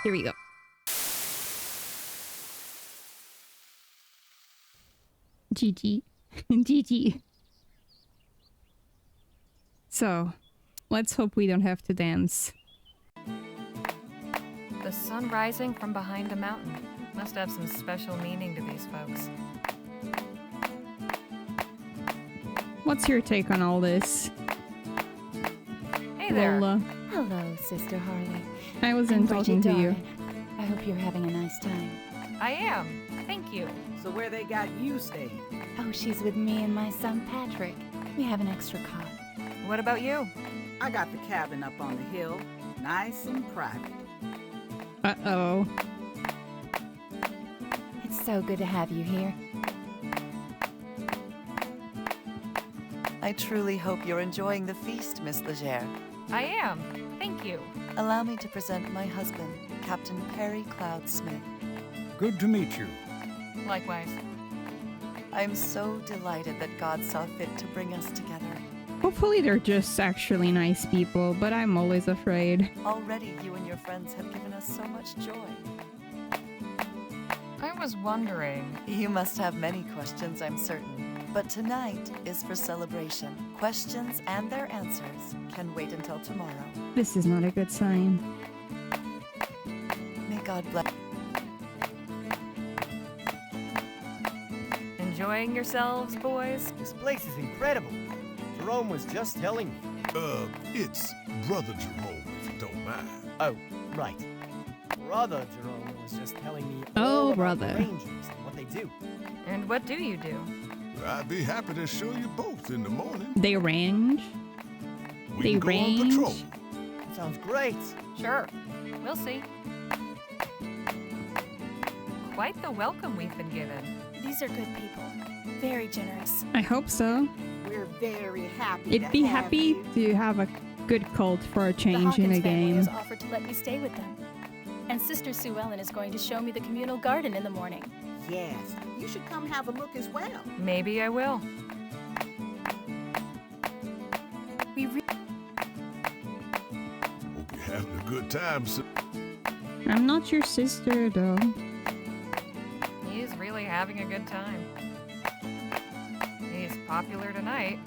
Here we go. GG. GG. So, let's hope we don't have to dance. The sun rising from behind a mountain must have some special meaning to these folks. What's your take on all this? Hey there. Lola? Hello, Sister Harley. I wasn't talking to you. I hope you're having a nice time. I am. Thank you. So where they got you staying? Oh, she's with me and my son Patrick. We have an extra cot. What about you? I got the cabin up on the hill, nice and private. Uh-oh. It's so good to have you here. I truly hope you're enjoying the feast, Miss Legere. I am. Thank you. Allow me to present my husband, Captain Perry Cloud Smith. Good to meet you. Likewise. I am so delighted that God saw fit to bring us together. Hopefully they're just actually nice people, but I'm always afraid. Already you and your friends have given us so much joy. I was wondering. You must have many questions, I'm certain. But tonight is for celebration. Questions and their answers can wait until tomorrow. This is not a good sign. May God bless. Enjoying yourselves, boys? This place is incredible. Jerome was just telling me. It's Brother Jerome, if you don't mind. Oh, right. Brother Jerome was just telling me Oh, all about brother. the Rangers and what they do. And what do you do? I'd be happy to show you both in the morning. They range? We They can go range? on patrol. Sounds great. Sure. We'll see. Quite the welcome we've been given. These are good people. Very generous. I hope so. We're very happy It'd be to have happy you. to have a good cult for a The change in Hawkins a family game. has offered to let me stay with them. And Sister Sue Ellen is going to show me the communal garden in the morning. Yes, you should come have a look as well. Maybe I will. We Hope you're having a good time, sir. I'm not your sister, though. He's really having a good time. He's popular tonight.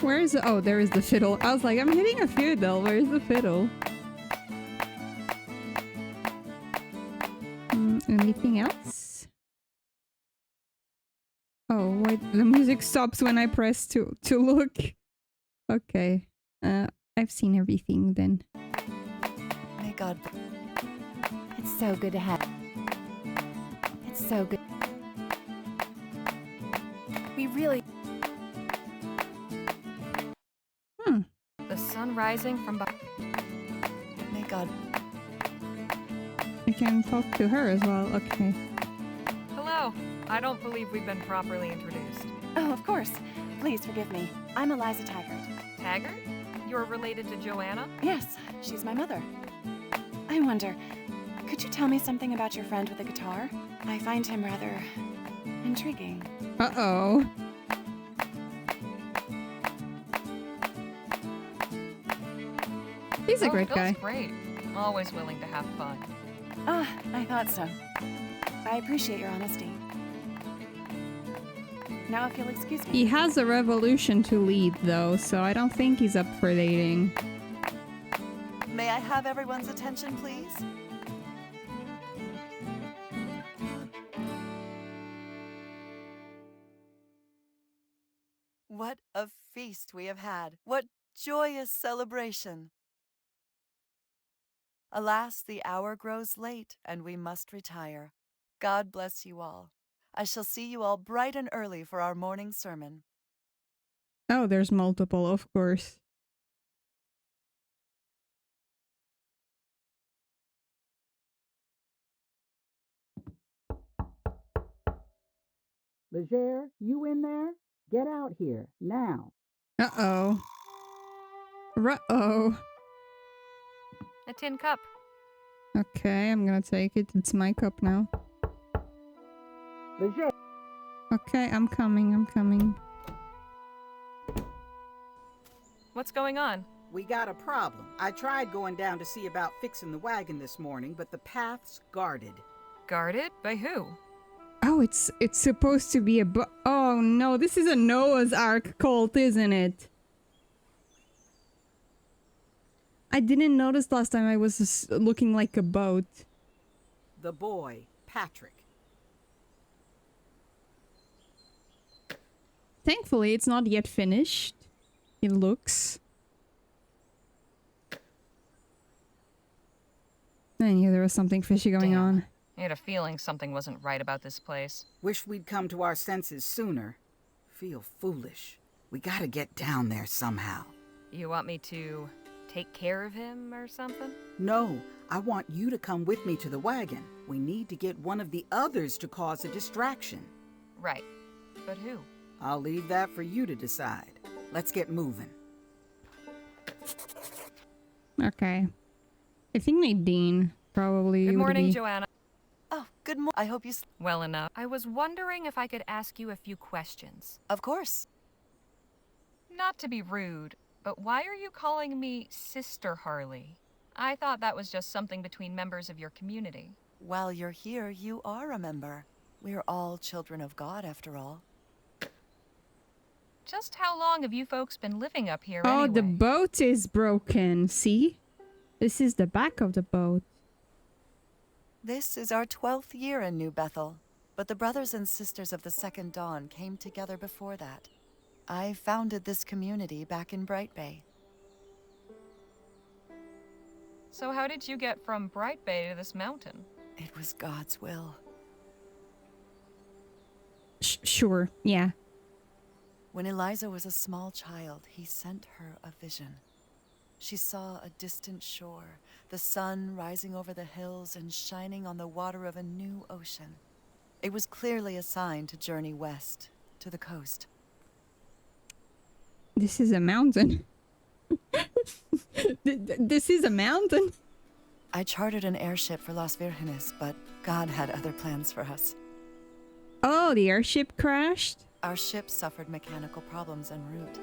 Where is the— oh, there is the fiddle. I was like, I'm hitting a fiddle. Where's the fiddle? Anything else? Oh, wait, the music stops when I press to look. Okay. I've seen everything then. May God bless. It's so good to have. It's so good. We really... The sun rising from behind. May God. I can talk to her as well. Okay. Hello. I don't believe we've been properly introduced. Oh, of course. Please forgive me. I'm Eliza Taggart. Taggart? You're related to Joanna? Yes, she's my mother. I wonder, could you tell me something about your friend with the guitar? I find him rather intriguing. Uh-oh. He's a great guy. Phil's great. Always willing to have fun. Ah, I thought so. I appreciate your honesty. Now if you'll excuse me. He has a revolution to lead, though, so I don't think he's up for dating. May I have everyone's attention, please? What a feast we have had. What joyous celebration. Alas, the hour grows late, and we must retire. God bless you all. I shall see you all bright and early for our morning sermon. Oh, there's multiple, of course. Legere, you in there? Get out here, now. Uh-oh. Uh-oh. A tin cup. Okay, I'm gonna take it. It's my cup now. Legere. Okay, I'm coming. What's going on? We got a problem. I tried going down to see about fixing the wagon this morning, but the path's guarded. Guarded? By who? Oh, it's supposed to be a oh no, this is a Noah's Ark cult, isn't it? I didn't notice last time I was just looking like a boat. The boy, Patrick. Thankfully, it's not yet finished. It looks. I knew there was something fishy going Damn. on. I had a feeling something wasn't right about this place. Wish we'd come to our senses sooner. Feel foolish. We gotta get down there somehow. You want me to take care of him or something? No, I want you to come with me to the wagon. We need to get one of the others to cause a distraction. Right. But who? I'll leave that for you to decide. Let's get moving. Okay. I think Nadine probably Good would morning, be... Joanna. Oh, good morning. I hope you... Well enough. I was wondering if I could ask you a few questions. Of course. Not to be rude, but why are you calling me Sister Harley? I thought that was just something between members of your community. While you're here, you are a member. We're all children of God, after all. Just how long have you folks been living up here Oh, anyway? the boat is broken. See? This is the back of the boat. This is our 12th year in New Bethel, but the brothers and sisters of the Second Dawn came together before that. I founded this community back in Bright Bay. So how did you get from Bright Bay to this mountain? It was God's will. Sure, yeah. When Eliza was a small child, he sent her a vision. She saw a distant shore, the sun rising over the hills and shining on the water of a new ocean. It was clearly a sign to journey west, to the coast. This is a mountain. This is a mountain? I chartered an airship for Las Virgenes, but God had other plans for us. Oh, the airship crashed? Our ship suffered mechanical problems en route.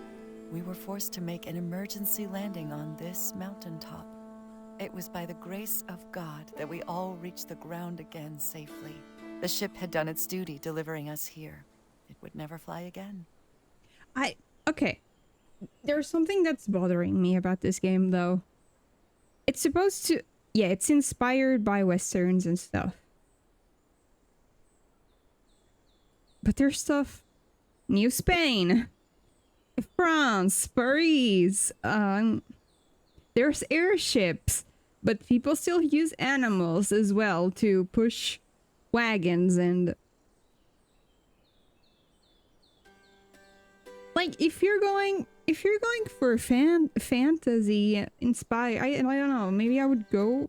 We were forced to make an emergency landing on this mountaintop. It was by the grace of God that we all reached the ground again safely. The ship had done its duty delivering us here. It would never fly again. Okay. There's something that's bothering me about this game, though. It's supposed to... Yeah, it's inspired by Westerns and stuff. But there's stuff... New Spain, France, Paris, there's airships, but people still use animals as well to push wagons and... Like, if you're going for fantasy inspired, I don't know, maybe I would go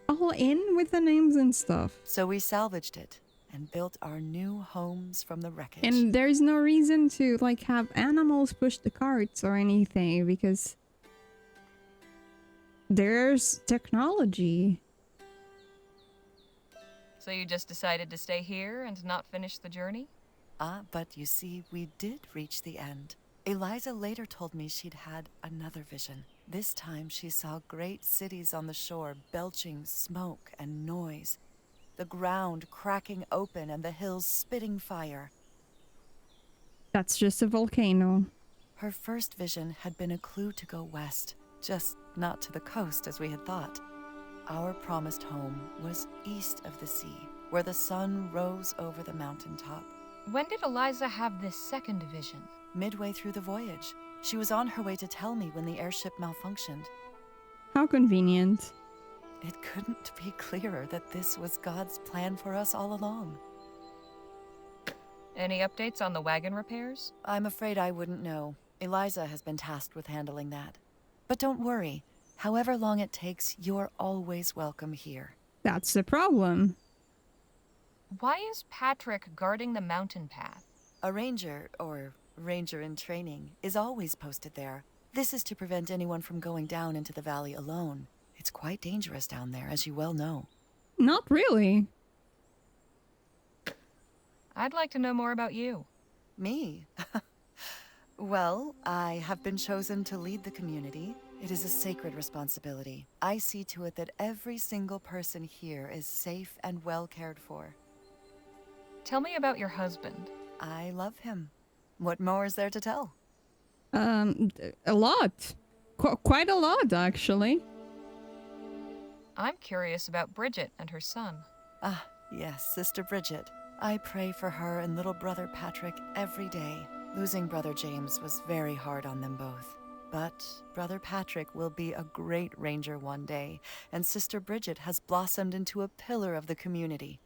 all in with the names and stuff. So we salvaged it and built our new homes from the wreckage. And there's no reason to, like, have animals push the carts or anything, because there's technology. So you just decided to stay here and not finish the journey? But you see, we did reach the end. Eliza later told me she'd had another vision. This time she saw great cities on the shore belching smoke and noise. The ground cracking open and the hills spitting fire. That's just a volcano. Her first vision had been a clue to go west, just not to the coast as we had thought. Our promised home was east of the sea, where the sun rose over the mountaintop. When did Eliza have this second vision? Midway through the voyage, she was on her way to tell me when the airship malfunctioned. How convenient. It couldn't be clearer that this was God's plan for us all along. Any updates on the wagon repairs? I'm afraid I wouldn't know. Eliza has been tasked with handling that. But don't worry. However long it takes, you're always welcome here. That's the problem. Why is Patrick guarding the mountain path? A ranger, or ranger in training, is always posted there. This is to prevent anyone from going down into the valley alone. It's quite dangerous down there, as you well know. Not really. I'd like to know more about you. Me? Well, I have been chosen to lead the community. It is a sacred responsibility. I see to it that every single person here is safe and well cared for. Tell me about your husband. I love him. What more is there to tell? A lot. Quite a lot, actually. I'm curious about Bridget and her son. Ah, yes, Sister Bridget. I pray for her and little brother Patrick every day. Losing Brother James was very hard on them both. But Brother Patrick will be a great ranger one day, and Sister Bridget has blossomed into a pillar of the community.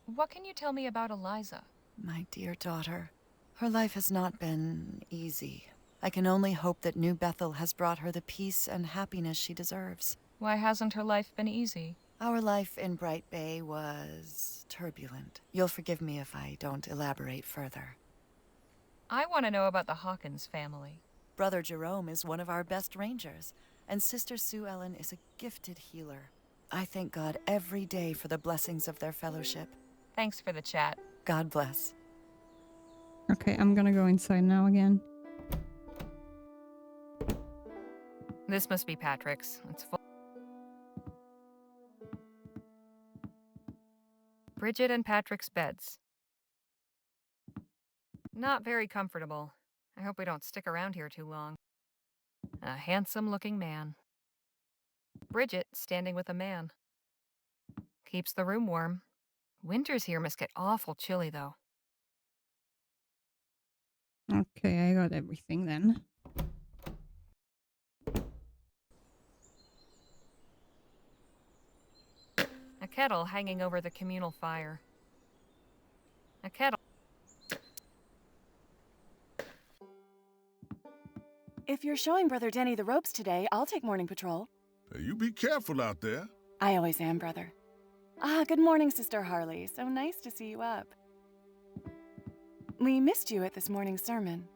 What can you tell me about Eliza? My dear daughter, her life has not been easy. I can only hope that New Bethel has brought her the peace and happiness she deserves. Why hasn't her life been easy? Our life in Bright Bay was turbulent. You'll forgive me if I don't elaborate further. I want to know about the Hawkins family. Brother Jerome is one of our best rangers, and Sister Sue Ellen is a gifted healer. I thank God every day for the blessings of their fellowship. Thanks for the chat. God bless. Okay, I'm gonna go inside now again. This must be Patrick's. It's full. Bridget and Patrick's beds. Not very comfortable. I hope we don't stick around here too long. A handsome-looking man. Bridget standing with a man. Keeps the room warm. Winters here must get awful chilly, though. Okay, I got everything then. A kettle hanging over the communal fire. A kettle. If you're showing Brother Denny the ropes today, I'll take morning patrol. Hey, you be careful out there. I always am, brother. Ah, good morning, Sister Harley. So nice to see you up. We missed you at this morning's sermon.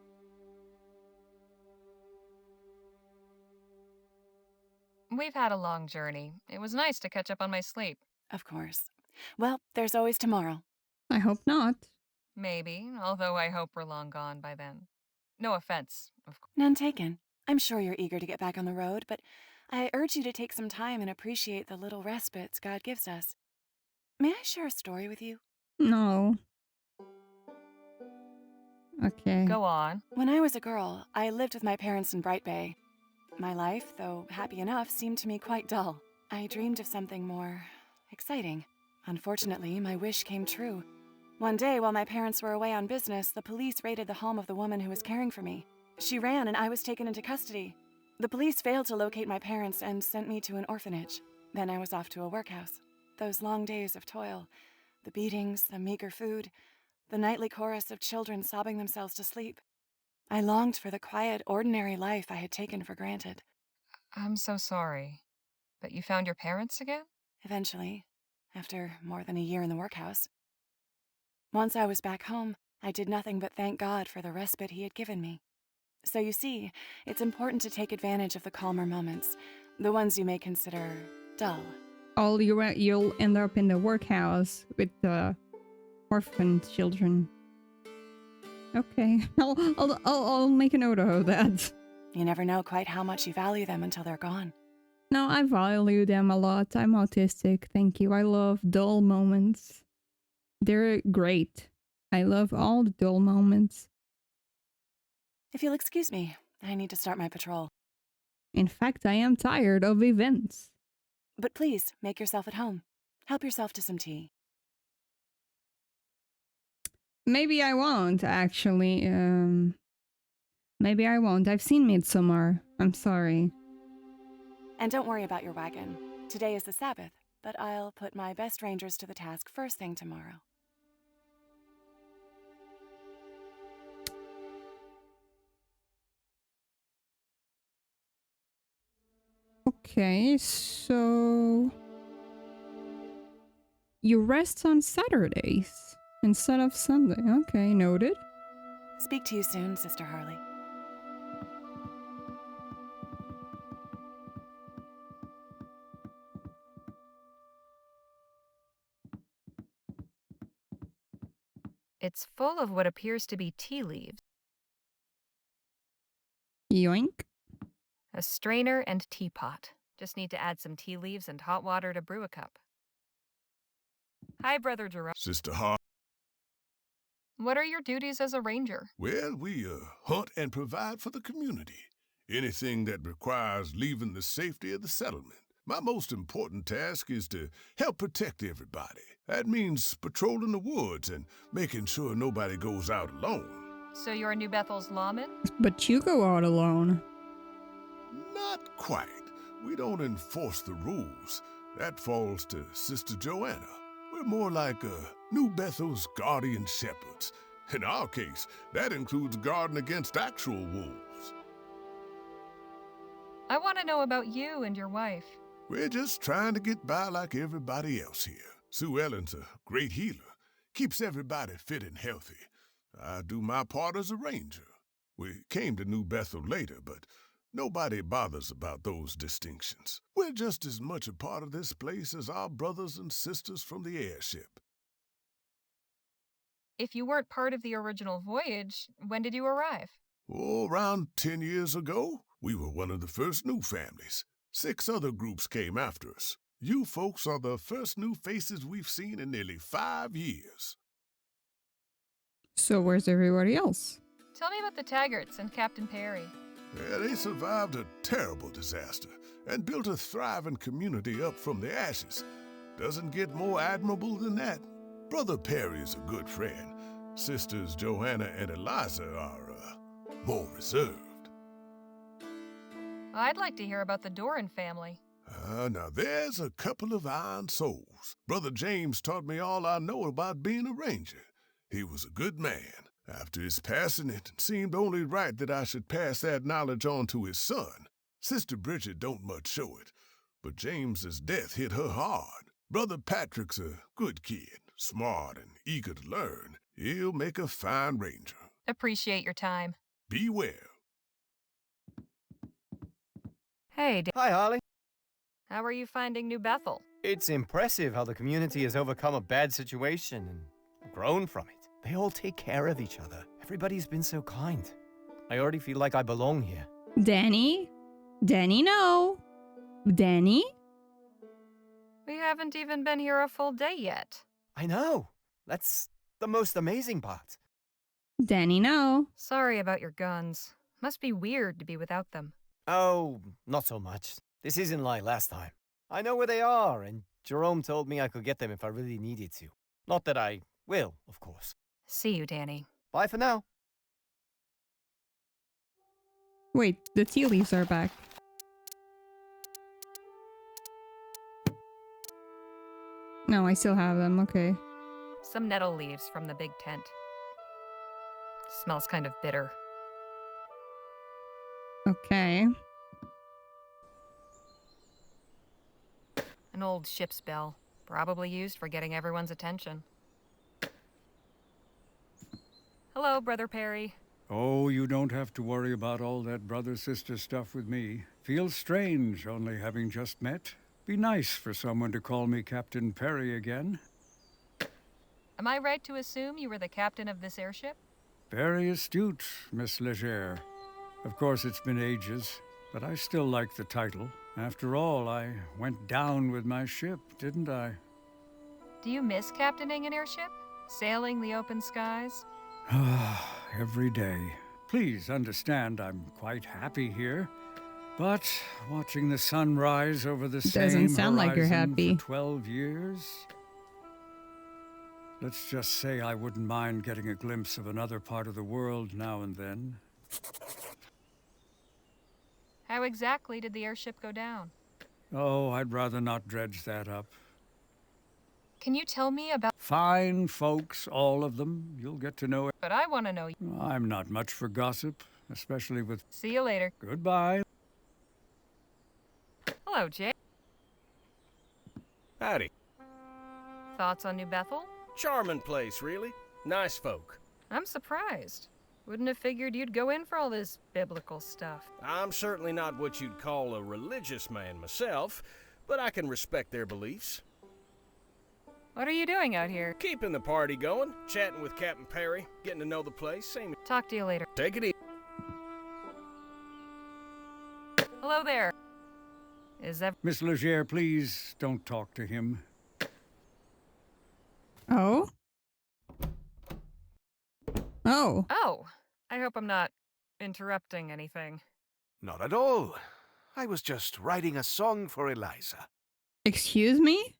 We've had a long journey. It was nice to catch up on my sleep. Of course. Well, there's always tomorrow. I hope not. Maybe, although I hope we're long gone by then. No offense, of course. None taken. I'm sure you're eager to get back on the road, but I urge you to take some time and appreciate the little respites God gives us. May I share a story with you? No. Okay. Go on. When I was a girl, I lived with my parents in Bright Bay. My life, though happy enough, seemed to me quite dull. I dreamed of something more exciting. Unfortunately, my wish came true. One day, while my parents were away on business, the police raided the home of the woman who was caring for me. She ran and I was taken into custody. The police failed to locate my parents and sent me to an orphanage. Then I was off to a workhouse. Those long days of toil, the beatings, the meager food, the nightly chorus of children sobbing themselves to sleep. I longed for the quiet, ordinary life I had taken for granted. I'm so sorry. But you found your parents again? Eventually, after more than a year in the workhouse. Once I was back home, I did nothing but thank God for the respite He had given me. So you see, it's important to take advantage of the calmer moments, the ones you may consider dull. You'll end up in the workhouse with the orphan children. Okay, I'll make a note of that. You never know quite how much you value them until they're gone. No, I value them a lot. I'm autistic, thank you. I love dull moments. They're great. I love all the dull moments. If you'll excuse me, I need to start my patrol. In fact, I am tired of events. But please, make yourself at home. Help yourself to some tea. Maybe I won't, actually. Maybe I won't. I've seen Midsommar. I'm sorry. And don't worry about your wagon. Today is the Sabbath, but I'll put my best rangers to the task first thing tomorrow. Okay, so... You rest on Saturdays instead of Sunday. Okay, noted. Speak to you soon, Sister Harley. It's full of what appears to be tea leaves. Yoink. A strainer and teapot. Just need to add some tea leaves and hot water to brew a cup. Hi, Brother Jerome. Sister Hart. What are your duties as a ranger? Well, we hunt and provide for the community. Anything that requires leaving the safety of the settlement. My most important task is to help protect everybody. That means patrolling the woods and making sure nobody goes out alone. So you're New Bethel's lawman? But you go out alone. Not quite. We don't enforce the rules. That falls to Sister Joanna. We're more like New Bethel's guardian shepherds. In our case, that includes guarding against actual wolves. I want to know about you and your wife. We're just trying to get by like everybody else here. Sue Ellen's a great healer. Keeps everybody fit and healthy. I do my part as a ranger. We came to New Bethel later, but nobody bothers about those distinctions. We're just as much a part of this place as our brothers and sisters from the airship. If you weren't part of the original voyage, when did you arrive? Oh, around 10 years ago, we were one of the first new families. 6 other groups came after us. You folks are the first new faces we've seen in nearly 5 years. So where's everybody else? Tell me about the Taggarts and Captain Perry. Yeah, they survived a terrible disaster and built a thriving community up from the ashes. Doesn't get more admirable than that. Brother Perry is a good friend. Sisters Johanna and Eliza are, more reserved. I'd like to hear about the Doran family. Now there's a couple of iron souls. Brother James taught me all I know about being a ranger. He was a good man. After his passing, it seemed only right that I should pass that knowledge on to his son. Sister Bridget don't much show it, but James's death hit her hard. Brother Patrick's a good kid, smart and eager to learn. He'll make a fine ranger. Appreciate your time. Be well. Hey, Hi, Harley. how are you finding New Bethel? It's impressive how the community has overcome a bad situation and grown from it. They all take care of each other. Everybody's been so kind. I already feel like I belong here. Danny? Danny, no. Danny? We haven't even been here a full day yet. I know. That's the most amazing part. Danny, no. Sorry about your guns. Must be weird to be without them. Oh, not so much. This isn't like last time. I know where they are, and Jerome told me I could get them if I really needed to. Not that I will, of course. See you, Danny. Bye for now. Wait, the tea leaves are back. No, I still have them, okay. Some nettle leaves from the big tent. Smells kind of bitter. Okay. An old ship's bell, probably used for getting everyone's attention. Hello, Brother Perry. Oh, you don't have to worry about all that brother-sister stuff with me. Feels strange only having just met. Be nice for someone to call me Captain Perry again. Am I right to assume you were the captain of this airship? Very astute, Miss Leger. Of course, it's been ages, but I still like the title. After all, I went down with my ship, didn't I? Do you miss captaining an airship? Sailing the open skies? Every day. Please understand I'm quite happy here. But watching the sun rise over the Doesn't same sound like you're horizon happy. for 12 years... Let's just say I wouldn't mind getting a glimpse of another part of the world now and then. How exactly did the airship go down? Oh, I'd rather not dredge that up. Can you tell me about... Fine folks, all of them. You'll get to know it. But I want to know... I'm not much for gossip, especially with... See you later. Goodbye. Hello, Jay. Howdy. Thoughts on New Bethel? Charming place, really. Nice folk. I'm surprised. Wouldn't have figured you'd go in for all this biblical stuff. I'm certainly not what you'd call a religious man myself, but I can respect their beliefs. What are you doing out here? Keeping the party going, chatting with Captain Perry, getting to know the place, same... Talk to you later. Take it easy. Hello there. Is that Miss Leger, please don't talk to him. Oh? Oh. Oh, I hope I'm not interrupting anything. Not at all. I was just writing a song for Eliza. Excuse me?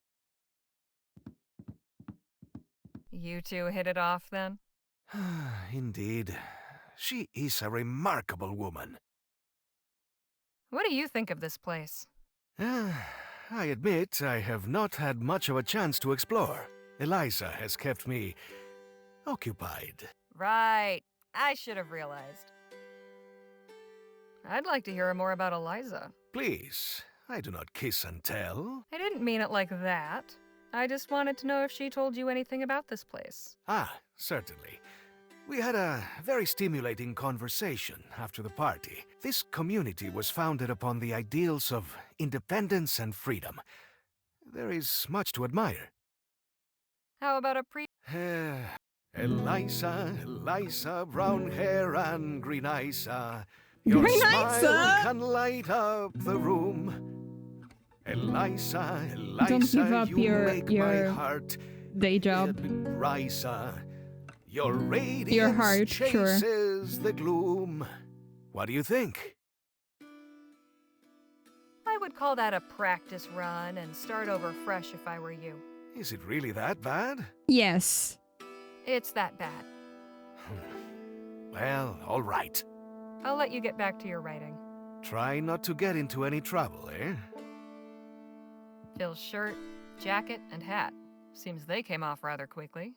You two hit it off then? Indeed. She is a remarkable woman. What do you think of this place? I admit I have not had much of a chance to explore. Eliza has kept me occupied. Right. I should have realized. I'd like to hear more about Eliza. Please, I do not kiss and tell. I didn't mean it like that. I just wanted to know if she told you anything about this place. Ah, certainly. We had a very stimulating conversation after the party. This community was founded upon the ideals of independence and freedom. There is much to admire. How about a Eliza, brown hair and green eyes. Your Green smile eyes, can light up the room. Eliza, Don't give up you your make my heart day job. rise. Your radiance Your heart, sure. chases the gloom. What do you think? I would call that a practice run and start over fresh if I were you. Is it really that bad? Yes. It's that bad. Well, all right. I'll let you get back to your writing. Try not to get into any trouble, eh? Phil's shirt, jacket, and hat. Seems they came off rather quickly.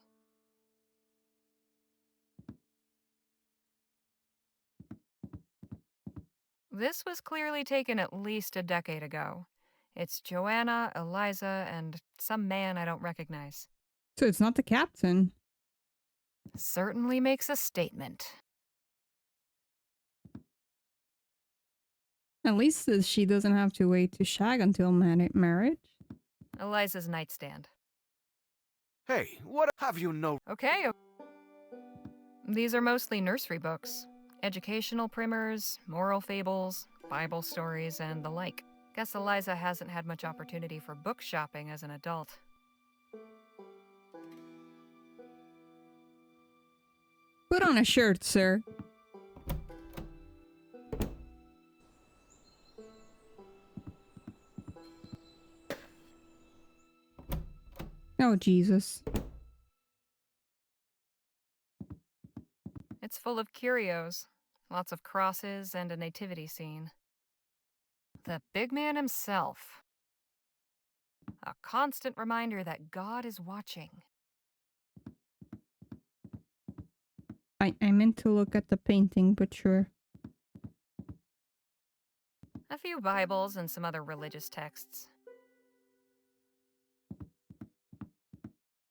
This was clearly taken at least a decade ago. It's Joanna, Eliza, and some man I don't recognize. So it's not the captain. Certainly makes a statement. At least she doesn't have to wait to shag until marriage. Eliza's nightstand. Hey, what have you no... Okay. These are mostly nursery books. Educational primers, moral fables, Bible stories, and the like. Guess Eliza hasn't had much opportunity for book shopping as an adult. Put on a shirt, sir. Oh, Jesus. It's full of curios, lots of crosses, and a nativity scene. The big man himself. A constant reminder that God is watching. I meant to look at the painting, but sure. A few Bibles and some other religious texts.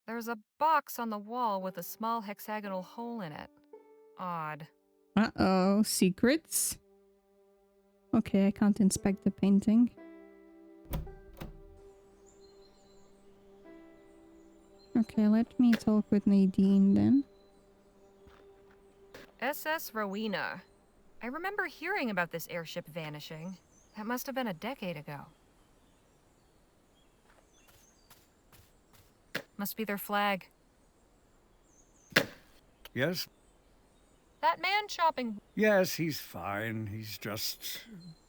There's a box on the wall with a small hexagonal hole in it. Odd. Uh-oh, secrets? Okay, I can't inspect the painting. Okay, let me talk with Nadine then. SS Rowena. I remember hearing about this airship vanishing. That must have been a decade ago. Must be their flag. Yes? That man chopping... Yes, he's fine. He's just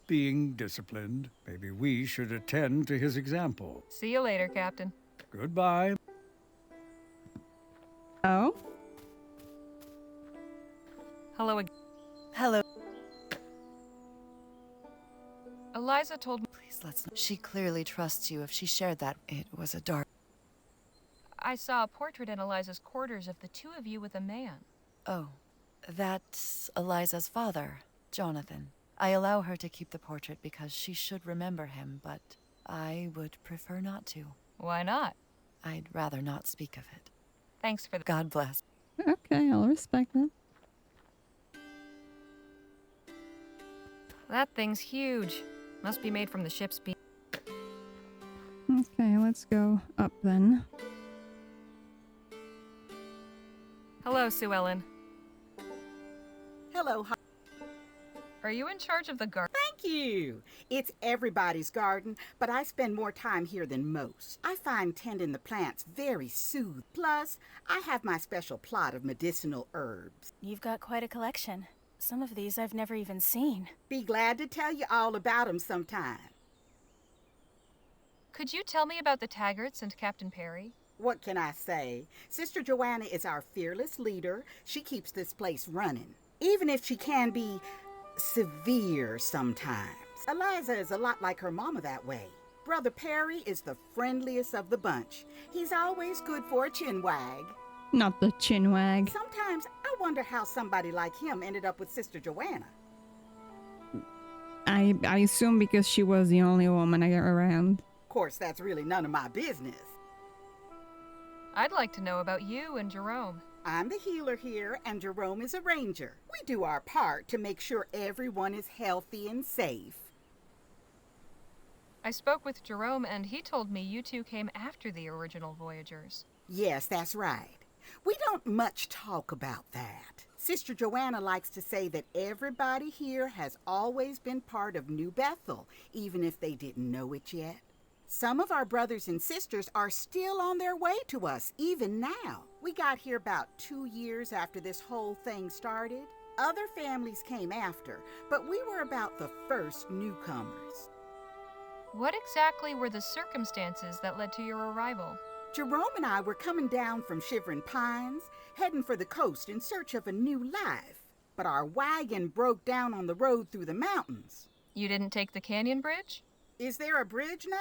being disciplined. Maybe we should attend to his example. See you later, Captain. Goodbye. Oh? Hello again. Hello. Eliza told me... Please, let's not. She clearly trusts you if she shared that. It was a dark... I saw a portrait in Eliza's quarters of the two of you with a man. Oh, that's Eliza's father, Jonathan. I allow her to keep the portrait because she should remember him, but I would prefer not to. Why not? I'd rather not speak of it. Thanks for the... God bless. Okay, I'll respect that. That thing's huge. Must be made from the ship's beam. Okay, let's go up then. Hello, Sue Ellen. Hello. Are you in charge of the guard? Thank you. It's everybody's garden, but I spend more time here than most. I find tending the plants very soothing. Plus, I have my special plot of medicinal herbs. You've got quite a collection. Some of these I've never even seen. Be glad to tell you all about them sometime. Could you tell me about the Taggarts and Captain Perry? What can I say? Sister Joanna is our fearless leader. She keeps this place running, even if she can be severe sometimes. Eliza is a lot like her mama that way. Brother Perry is the friendliest of the bunch. He's always good for a chinwag. Not the chinwag. Sometimes I wonder how somebody like him ended up with Sister Joanna. I assume because she was the only woman around. Of course, that's really none of my business. I'd like to know about you and Jerome. I'm the healer here, and Jerome is a ranger. We do our part to make sure everyone is healthy and safe. I spoke with Jerome, and he told me you two came after the original Voyagers. Yes, that's right. We don't much talk about that. Sister Joanna likes to say that everybody here has always been part of New Bethel, even if they didn't know it yet. Some of our brothers and sisters are still on their way to us, even now. We got here about 2 years after this whole thing started. Other families came after, but we were about the first newcomers. What exactly were the circumstances that led to your arrival? Jerome and I were coming down from Shivering Pines, heading for the coast in search of a new life. But our wagon broke down on the road through the mountains. You didn't take the canyon bridge? Is there a bridge now?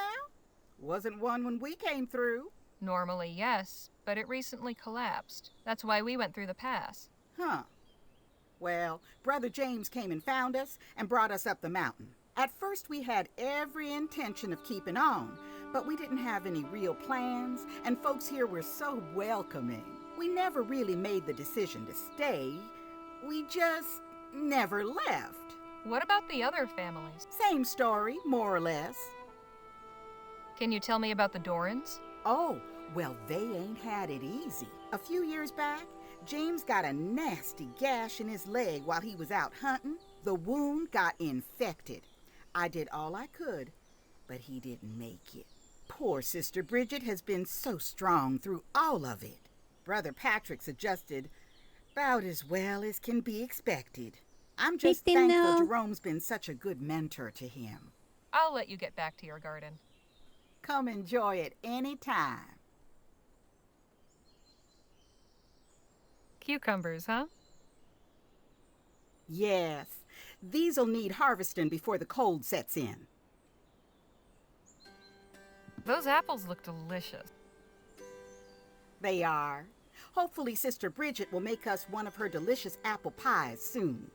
Wasn't one when we came through. Normally, yes, but it recently collapsed. That's why we went through the pass. Huh. Well, Brother James came and found us and brought us up the mountain. At first, we had every intention of keeping on, but we didn't have any real plans, and folks here were so welcoming. We never really made the decision to stay. We just never left. What about the other families? Same story, more or less. Can you tell me about the Dorans? Oh, well, they ain't had it easy. A few years back, James got a nasty gash in his leg while he was out hunting. The wound got infected. I did all I could, but he didn't make it. Poor Sister Bridget has been so strong through all of it. Brother Patrick's adjusted about as well as can be expected. I'm just thankful Jerome's been such a good mentor to him. I'll let you get back to your garden. Come enjoy it any time. Cucumbers, huh? Yes. These'll need harvesting before the cold sets in. Those apples look delicious. They are. Hopefully Sister Bridget will make us one of her delicious apple pies soon.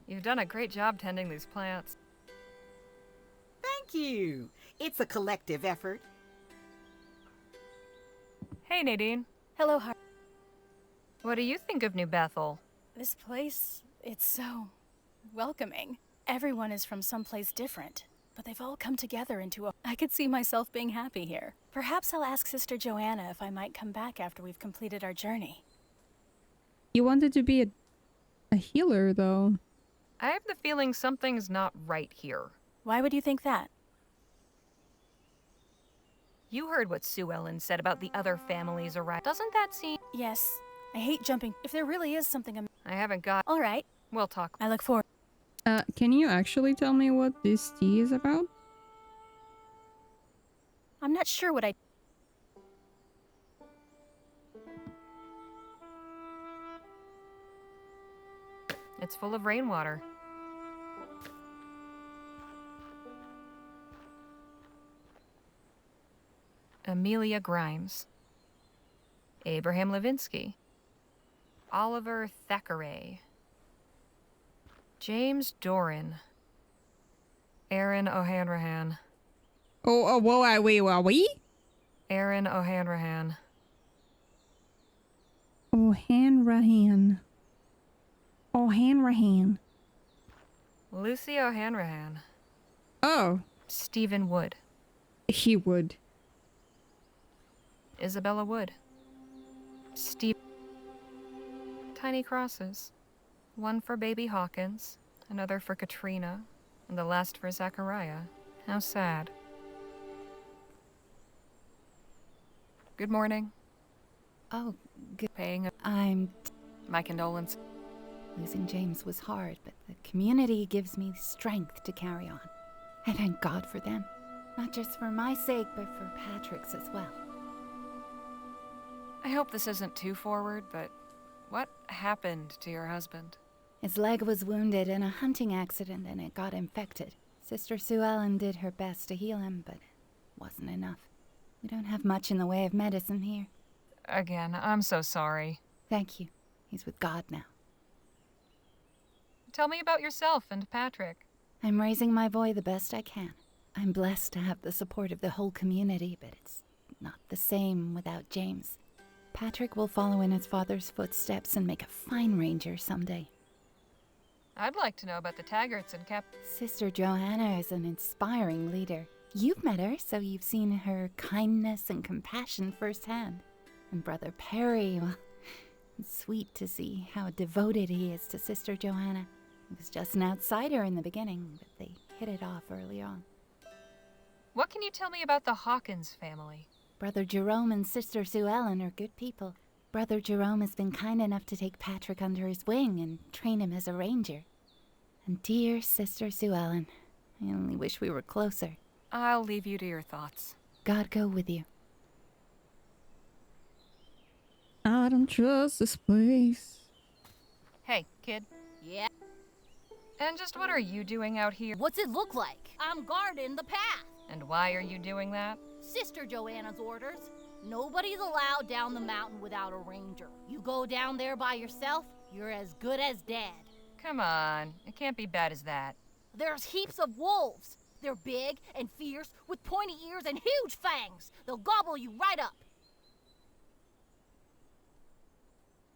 You've done a great job tending these plants. Thank you. It's a collective effort. Hey, Nadine. Hello, Har. What do you think of New Bethel? This place, it's so welcoming. Everyone is from someplace different, but they've all come together into a... I could see myself being happy here. Perhaps I'll ask Sister Joanna if I might come back after we've completed our journey. You wanted to be a healer, though. I have the feeling something's not right here. Why would you think that? You heard what Sue Ellen said about the other families around. Doesn't that seem... Yes. I hate jumping. If there really is something I haven't got... All right. We'll talk. I look forward. Can you actually tell me what this tea is about? I'm not sure what I... It's full of rainwater. Amelia Grimes. Abraham Levinsky. Oliver Thackeray. James Doran. Aaron O'Hanrahan. Oh, whoa, wait. Aaron O'Hanrahan. O'Hanrahan. O'Hanrahan. Lucy O'Hanrahan. Oh. Stephen Wood. He would. Isabella Wood. Steve. Tiny crosses. One for baby Hawkins, another for Katrina, and the last for Zachariah. How sad. Good morning. Oh, good. My condolences. Losing James was hard, but the community gives me strength to carry on. I thank God for them. Not just for my sake, but for Patrick's as well. I hope this isn't too forward, but what happened to your husband? His leg was wounded in a hunting accident and it got infected. Sister Sue Ellen did her best to heal him, but it wasn't enough. We don't have much in the way of medicine here. Again, I'm so sorry. Thank you. He's with God now. Tell me about yourself and Patrick. I'm raising my boy the best I can. I'm blessed to have the support of the whole community, but it's not the same without James. Patrick will follow in his father's footsteps and make a fine ranger someday. I'd like to know about the Taggarts and Cap. Sister Joanna is an inspiring leader. You've met her, so you've seen her kindness and compassion firsthand. And Brother Perry, well, it's sweet to see how devoted he is to Sister Joanna. He was just an outsider in the beginning, but they hit it off early on. What can you tell me about the Hawkins family? Brother Jerome and Sister Sue Ellen are good people. Brother Jerome has been kind enough to take Patrick under his wing and train him as a ranger. And dear Sister Sue Ellen, I only wish we were closer. I'll leave you to your thoughts. God go with you. I don't trust this place. Hey, kid. Yeah. And just what are you doing out here? What's it look like? I'm guarding the path. And why are you doing that? Sister Joanna's orders. Nobody's allowed down the mountain without a ranger. You go down there by yourself, you're as good as dead. Come on, it can't be bad as that. There's heaps of wolves. They're big and fierce with pointy ears and huge fangs. They'll gobble you right up.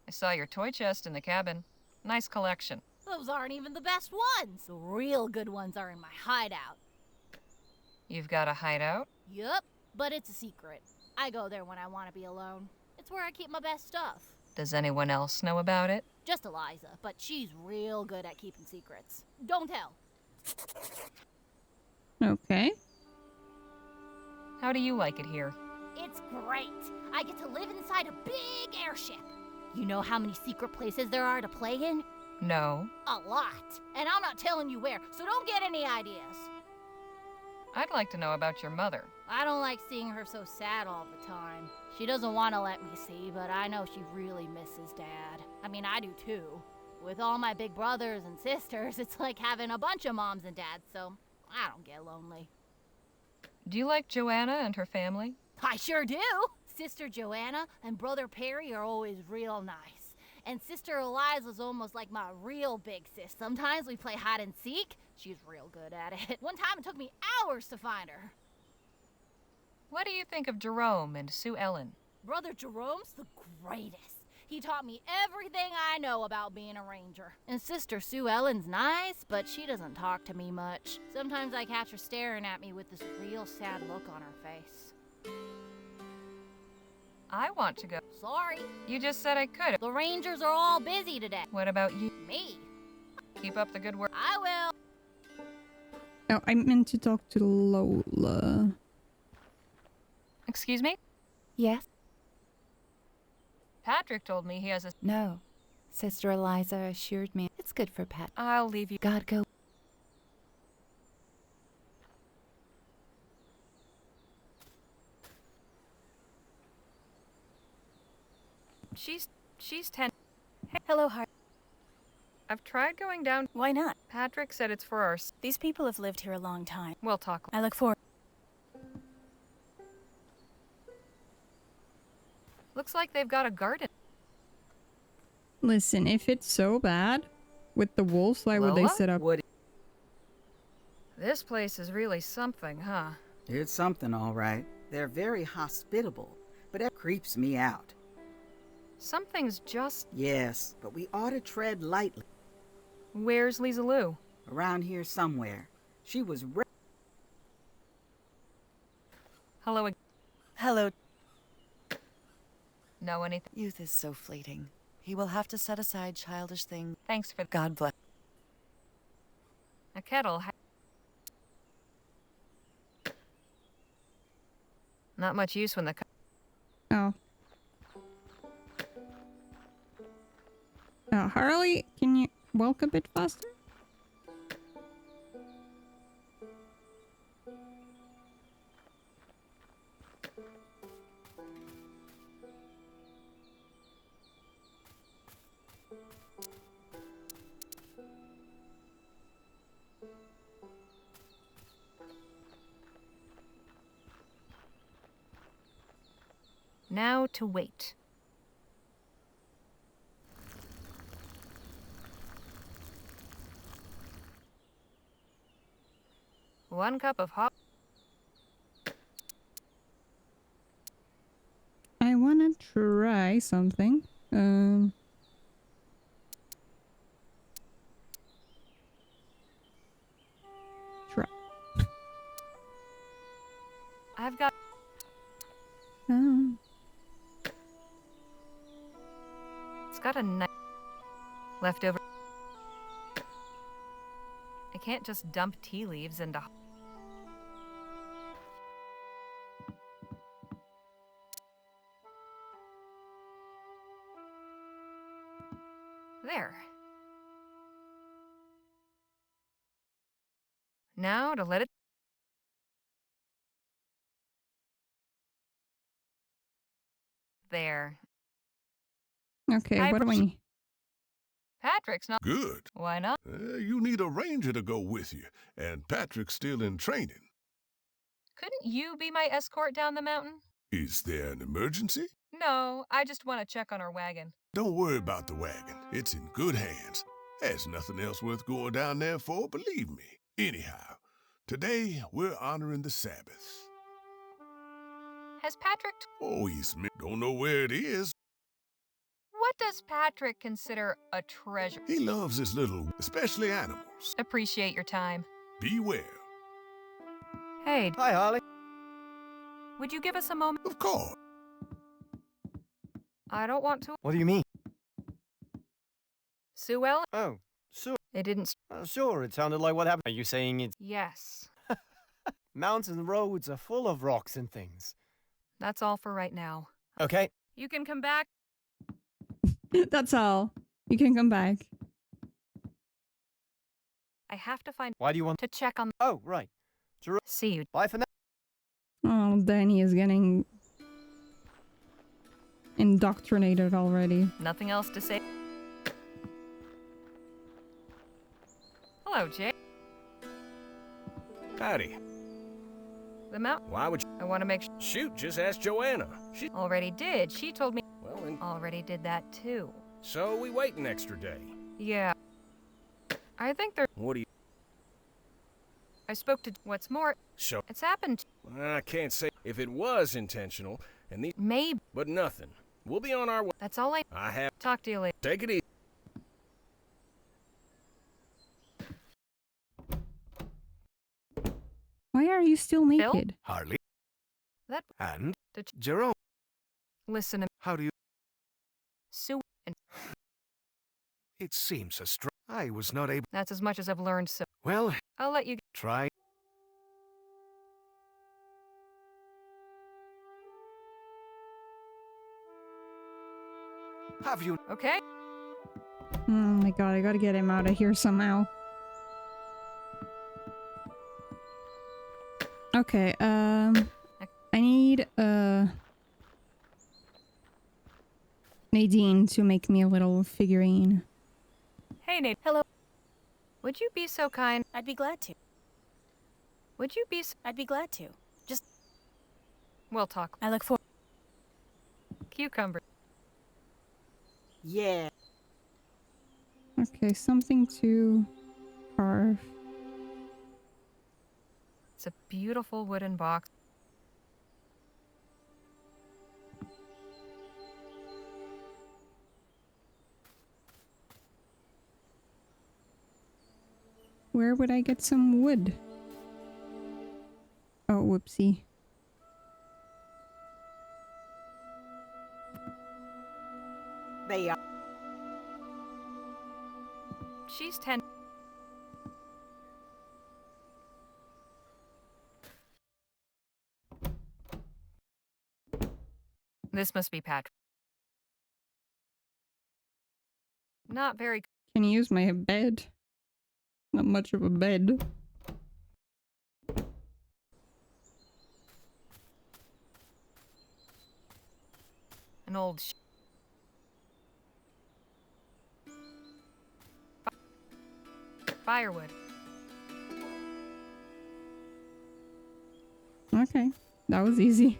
I saw your toy chest in the cabin. Nice collection. Those aren't even the best ones. The real good ones are in my hideout. You've got a hideout? Yup, but it's a secret. I go there when I want to be alone. It's where I keep my best stuff. Does anyone else know about it? Just Eliza, but she's real good at keeping secrets. Don't tell. Okay. How do you like it here? It's great. I get to live inside a big airship. You know how many secret places there are to play in? No. A lot. And I'm not telling you where, so don't get any ideas. I'd like to know about your mother. I don't like seeing her so sad all the time. She doesn't want to let me see, but I know she really misses Dad. I mean, I do too. With all my big brothers and sisters, it's like having a bunch of moms and dads, so I don't get lonely. Do you like Joanna and her family? I sure do! Sister Joanna and Brother Perry are always real nice. And Sister Eliza's almost like my real big sis. Sometimes we play hide and seek. She's real good at it. One time it took me hours to find her. What do you think of Jerome and Sue Ellen? Brother Jerome's the greatest. He taught me everything I know about being a ranger. And Sister Sue Ellen's nice, but she doesn't talk to me much. Sometimes I catch her staring at me with this real sad look on her face. I want to go. Sorry. You just said I could. The rangers are all busy today. What about you? Me. Keep up the good work. I will. Oh, I meant to talk to Lola. Excuse me? Yes? Patrick told me he has a... No. Sister Eliza assured me it's good for Pat. I'll leave you. God go. She's 10. Hey. Hello, Hart. I've tried going down. Why not? Patrick said it's for our... These people have lived here a long time. We'll talk. I look forward. Looks like they've got a garden. Listen, if it's so bad with the wolves, why would they set up? This place is really something, huh? It's something, all right. They're very hospitable, but it creeps me out. Something's just... Yes, but we ought to tread lightly. Where's Lisa Lou? Around here somewhere. She was... Hello. Hello. Know anything? Youth is so fleeting. He will have to set aside childish things. Thanks for God bless. a kettle. Not much use when the Oh. Harley, can you walk a bit faster? Now to wait. One cup of hot. I wanna try something. Try. I've got. It's got a nice leftover. I can't just dump tea leaves into. There. Now to let it. There. Okay, what do I need? Patrick's not. Good. Why not? You need a ranger to go with you, and Patrick's still in training. Couldn't you be my escort down the mountain? Is there an emergency? No, I just want to check on our wagon. Don't worry about the wagon. It's in good hands. There's nothing else worth going down there for, believe me. Anyhow, today we're honoring the Sabbath. Has Patrick... Oh, don't know where it is. What does Patrick consider a treasure? He loves his especially animals. Appreciate your time. Be well. Hey. Hi, Harley. Would you give us a moment? Of course. I don't want to. What do you mean? Sue Ellen? Oh, sure. It didn't... Sure, it sounded like what happened. Are you saying it's... Yes. Mountain roads are full of rocks and things. That's all for right now. Okay. You can come back. That's all. You can come back. I have to find... Why do you want... To check on... Oh, right. See you. Bye for now. Oh, Danny is getting indoctrinated already. Nothing else to say. Hello, Jay. Howdy. The mountain. Why would you... I want to make Shoot, just ask Joanna. She... Already did. She told me... Well, and... Already did that, too. So we wait an extra day. Yeah. I think they're... What do you... I spoke to... What's more... So... It's happened... I can't say if it was intentional, and the... Maybe... But nothing. We'll be on our way. That's all I have... Talk to you later. Take it easy. Why are you still naked? Harley. That... And To Jerome. Listen to... How do you... Sue and... It seems a strong... I was not able... That's as much as I've learned, so... Well... I'll let you... Try... Have you... Okay? Oh my god, I gotta get him out of here somehow. Okay, I need, Nadine to make me a little figurine. Hey, Nate. Hello. Would you be so kind? I'd be glad to. Would you be so... I'd be glad to. Just... We'll talk. I look forward... Cucumber. Yeah. Okay, something to carve. It's a beautiful wooden box. Where would I get some wood? Oh, whoopsie. They are. She's 10. This must be Patrick. Not very. Can you use my bed? Not much of a bed. An old firewood. Okay, that was easy.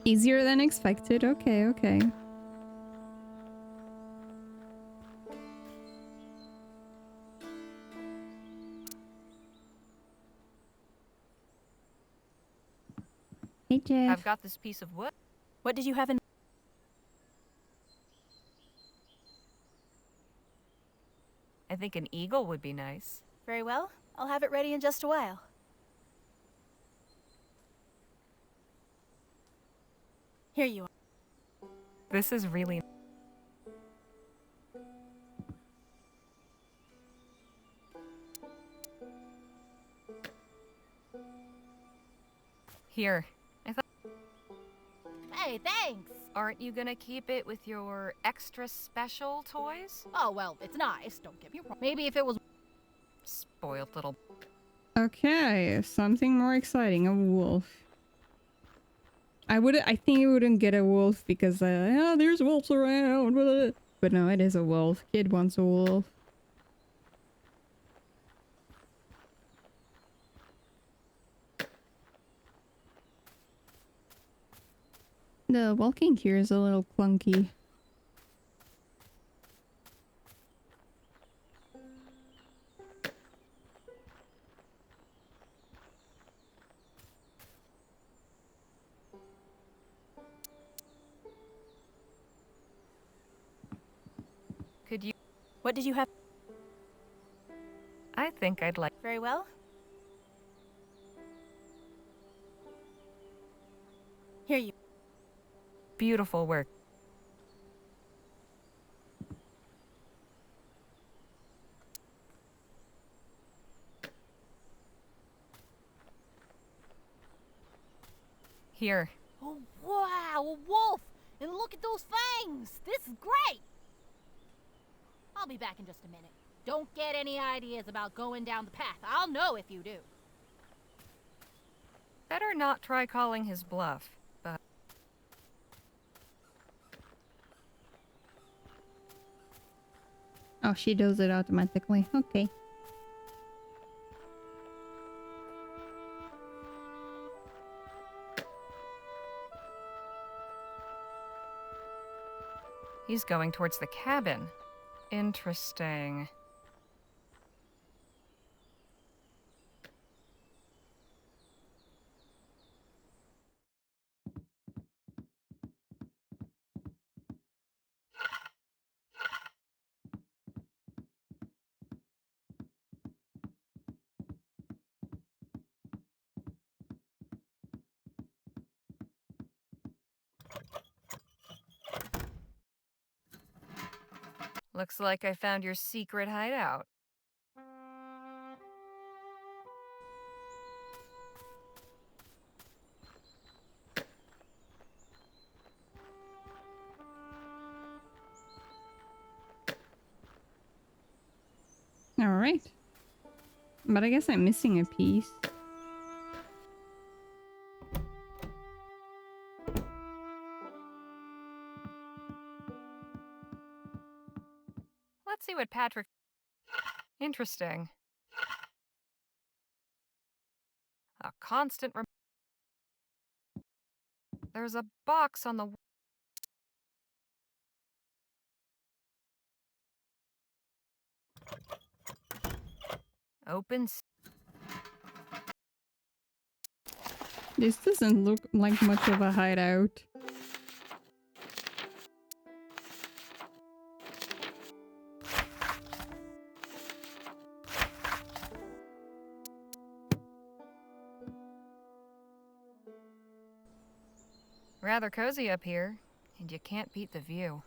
Easier than expected. Okay, okay. Hey, Jeff. I've got this piece of wood. What did you have in? I think an eagle would be nice. Very well. I'll have it ready in just a while. Here you are. This is really... Here. I thought... Hey, thanks! Aren't you gonna keep it with your extra special toys? Oh, well, it's nice, don't get me wrong. Maybe if it was... Spoiled little... Okay, something more exciting. A wolf. I think you wouldn't get a wolf because, yeah, there's wolves around. But no, it is a wolf. Kid wants a wolf. The walking here is a little clunky. Could you... What did you have? I think I'd like... Very well. Here you... Beautiful work. Here. Oh, wow, a wolf! And look at those fangs! This is great! I'll be back in just a minute. Don't get any ideas about going down the path. I'll know if you do. Better not try calling his bluff, but... Oh, she does it automatically. Okay. He's going towards the cabin. Interesting. Looks like I found your secret hideout. Alright. But I guess I'm missing a piece. Let's see what Patrick... Interesting. A constant There's a box on the... Open... This doesn't look like much of a hideout. Rather cozy up here, and you can't beat the view.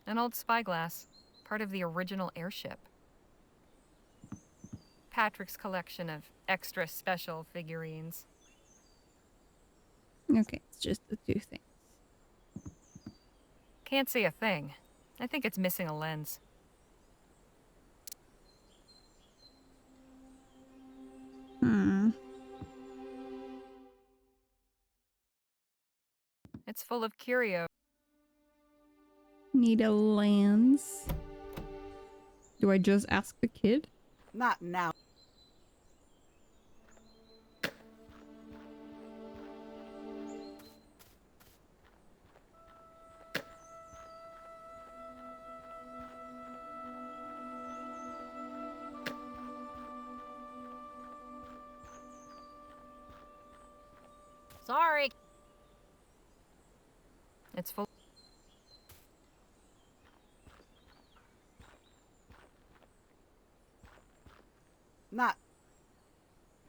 An old spyglass, part of the original airship. Patrick's collection of extra special figurines. Okay, it's just the two things. Can't see a thing. I think it's missing a lens. It's full of curio. Need a lens. Do I just ask the kid? Not now. Sorry. It's full. Not.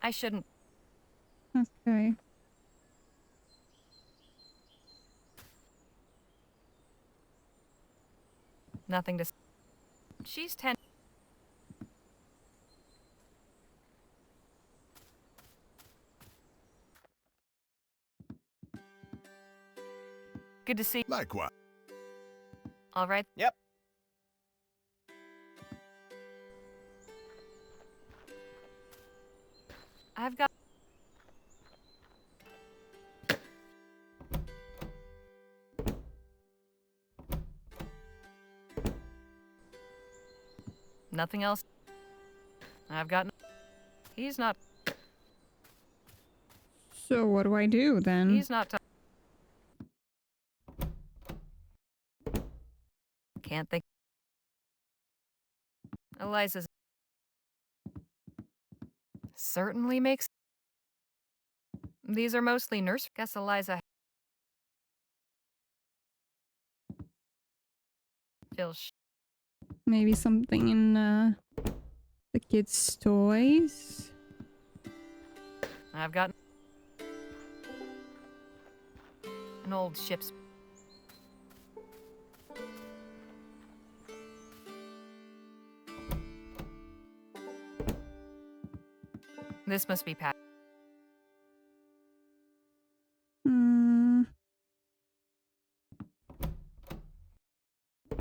I shouldn't. Okay. Nothing to. She's 10. Good to see. Likewise. All right. Yep. I've got. Nothing else. I've got. He's not. So what do I do then? He's not. Can't think. Eliza's. Certainly makes. These are mostly nurse. Guess Eliza. Feels. Maybe something in the kids' toys? I've got. An old ship's. This must be Pat.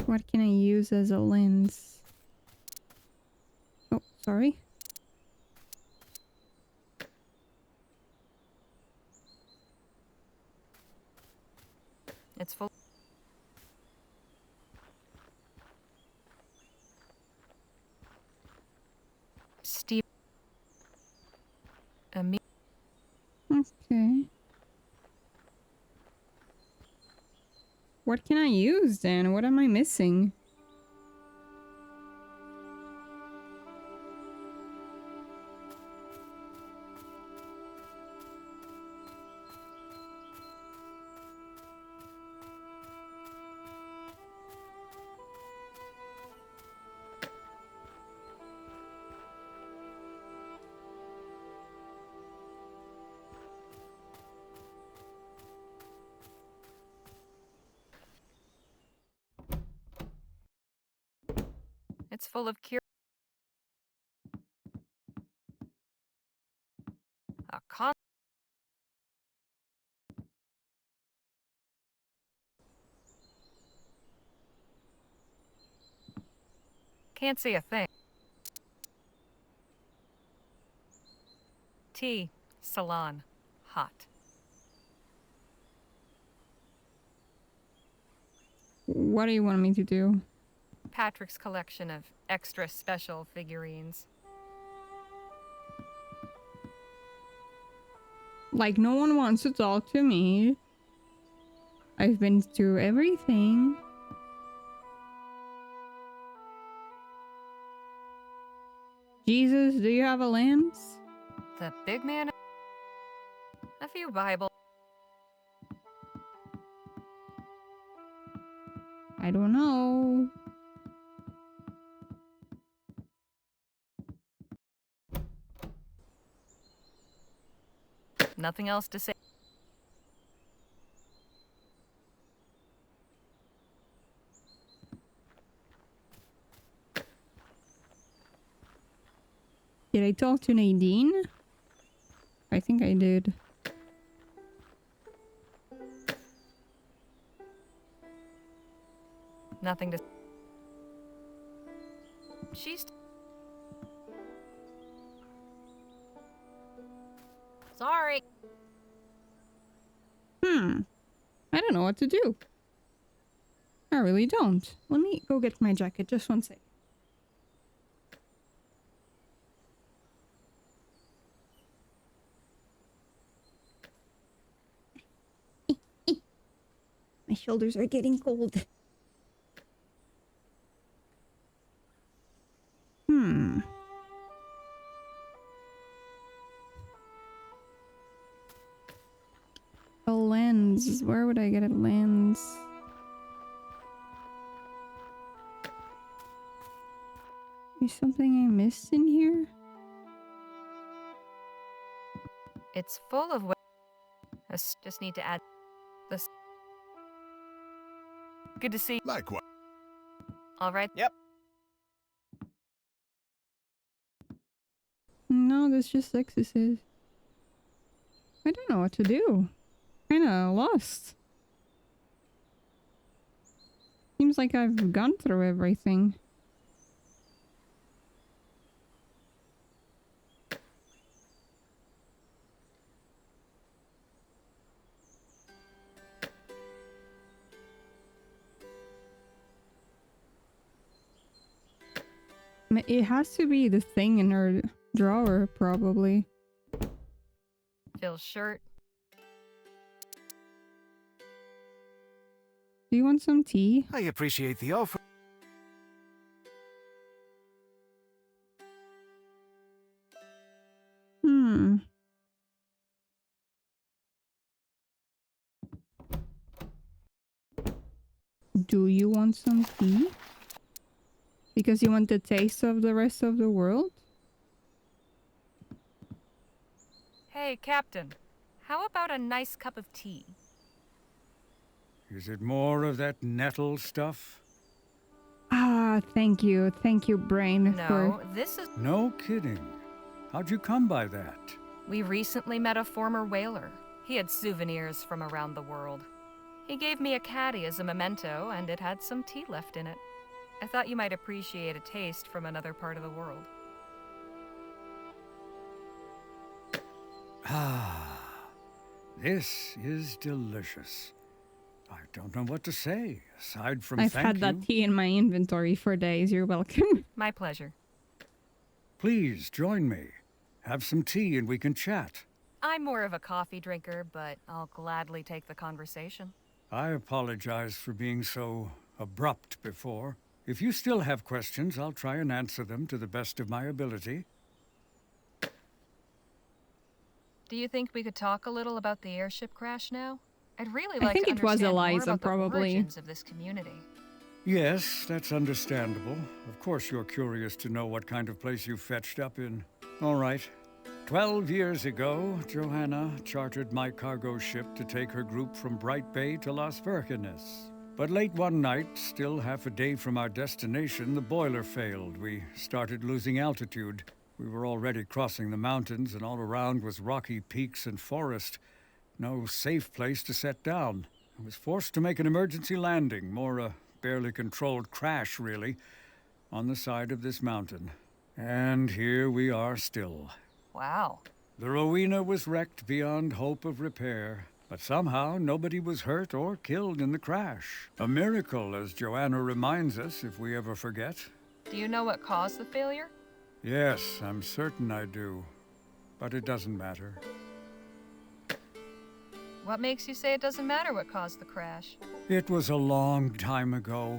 What can I use as a lens? Oh, sorry. It's full. Steve. Me. Okay. What can I use then? What am I missing? It's full of cure. A con. Can't see a thing. Tea. Salon. Hot. What do you want me to do? Patrick's collection of extra special figurines. Like, no one wants to talk to me. I've been through everything. Jesus, do you have a lens? The big man. A few Bible. I don't know. Nothing else to say. Did I talk to Nadine? I think I did. Nothing to... She's... Sorry. I don't know what to do. I really don't. Let me go get my jacket. Just one sec. My shoulders are getting cold. A lens. Where would I get a lens? Is something I missed in here? It's full of... I just need to add this. Good to see you. Likewise. All right. Yep. No, that's just exercise. I don't know what to do. Kinda lost. Seems like I've gone through everything. It has to be the thing in her drawer, probably. Phil's shirt. Do you want some tea? I appreciate the offer. Do you want some tea? Because you want the taste of the rest of the world? Hey, Captain. How about a nice cup of tea? Is it more of that nettle stuff? Ah, thank you. Thank you, Brain. No, this is... No kidding. How'd you come by that? We recently met a former whaler. He had souvenirs from around the world. He gave me a caddy as a memento, and it had some tea left in it. I thought you might appreciate a taste from another part of the world. Ah, this is delicious. I don't know what to say, aside from I've thank had you. that tea in my inventory for days. You're welcome. My pleasure. Please join me. Have some tea and we can chat. I'm more of a coffee drinker, but I'll gladly take the conversation. I apologize for being so abrupt before. If you still have questions, I'll try and answer them to the best of my ability. Do you think we could talk a little about the airship crash now? I'd really I like think to it was understand more Eliza, about probably. the origins of this community. Yes, that's understandable. Of course you're curious to know what kind of place you fetched up in. All right. 12 years ago, Johanna chartered my cargo ship to take her group from Bright Bay to Las Virgenes. But late one night, still half a day from our destination, the boiler failed. We started losing altitude. We were already crossing the mountains, and all around was rocky peaks and forest. No safe place to set down. I was forced to make an emergency landing, more a barely controlled crash, really, on the side of this mountain. And here we are still. Wow. The Rowena was wrecked beyond hope of repair, but somehow nobody was hurt or killed in the crash. A miracle, as Joanna reminds us, if we ever forget. Do you know what caused the failure? Yes, I'm certain I do. But it doesn't matter. What makes you say it doesn't matter what caused the crash? It was a long time ago.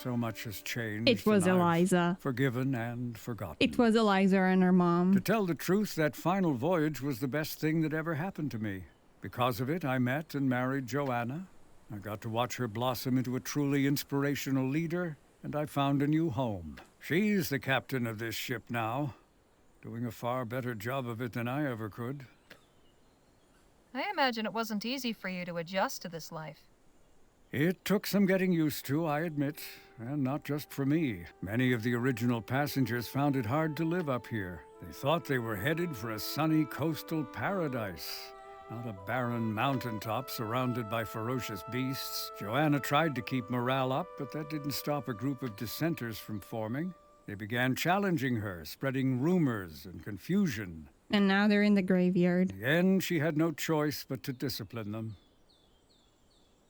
So much has changed. It was and I've Eliza. forgiven and forgotten. It was Eliza and her mom. To tell the truth, that final voyage was the best thing that ever happened to me. Because of it, I met and married Joanna. I got to watch her blossom into a truly inspirational leader, and I found a new home. She's the captain of this ship now, doing a far better job of it than I ever could. I imagine it wasn't easy for you to adjust to this life. It took some getting used to, I admit, and not just for me. Many of the original passengers found it hard to live up here. They thought they were headed for a sunny coastal paradise, not a barren mountaintop surrounded by ferocious beasts. Joanna tried to keep morale up, but that didn't stop a group of dissenters from forming. They began challenging her, spreading rumors and confusion. And now they're in the graveyard. In the end, she had no choice but to discipline them.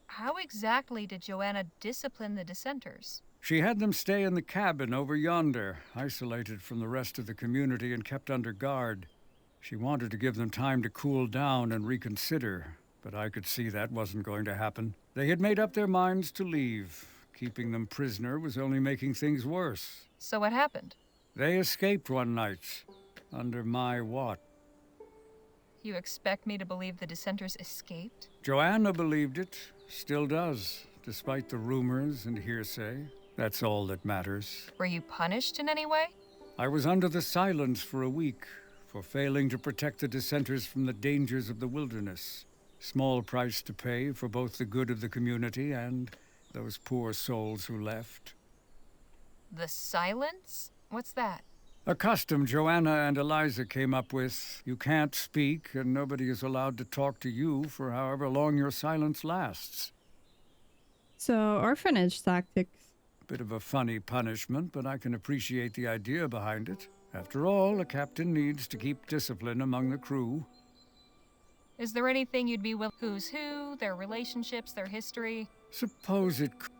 How exactly did Joanna discipline the dissenters? She had them stay in the cabin over yonder, isolated from the rest of the community and kept under guard. She wanted to give them time to cool down and reconsider, but I could see that wasn't going to happen. They had made up their minds to leave. Keeping them prisoner was only making things worse. So what happened? They escaped one night, under my watch. You expect me to believe the dissenters escaped? Joanna believed it, still does, despite the rumors and hearsay. That's all that matters. Were you punished in any way? I was under the silence for a week for failing to protect the dissenters from the dangers of the wilderness. Small price to pay for both the good of the community and those poor souls who left. The silence? What's that? A custom Joanna and Eliza came up with. You can't speak, and nobody is allowed to talk to you for however long your silence lasts. So, orphanage tactics. Bit of a funny punishment, but I can appreciate the idea behind it. After all, a captain needs to keep discipline among the crew. Is there anything you'd be willing? Who's who, their relationships, their history? Suppose it could.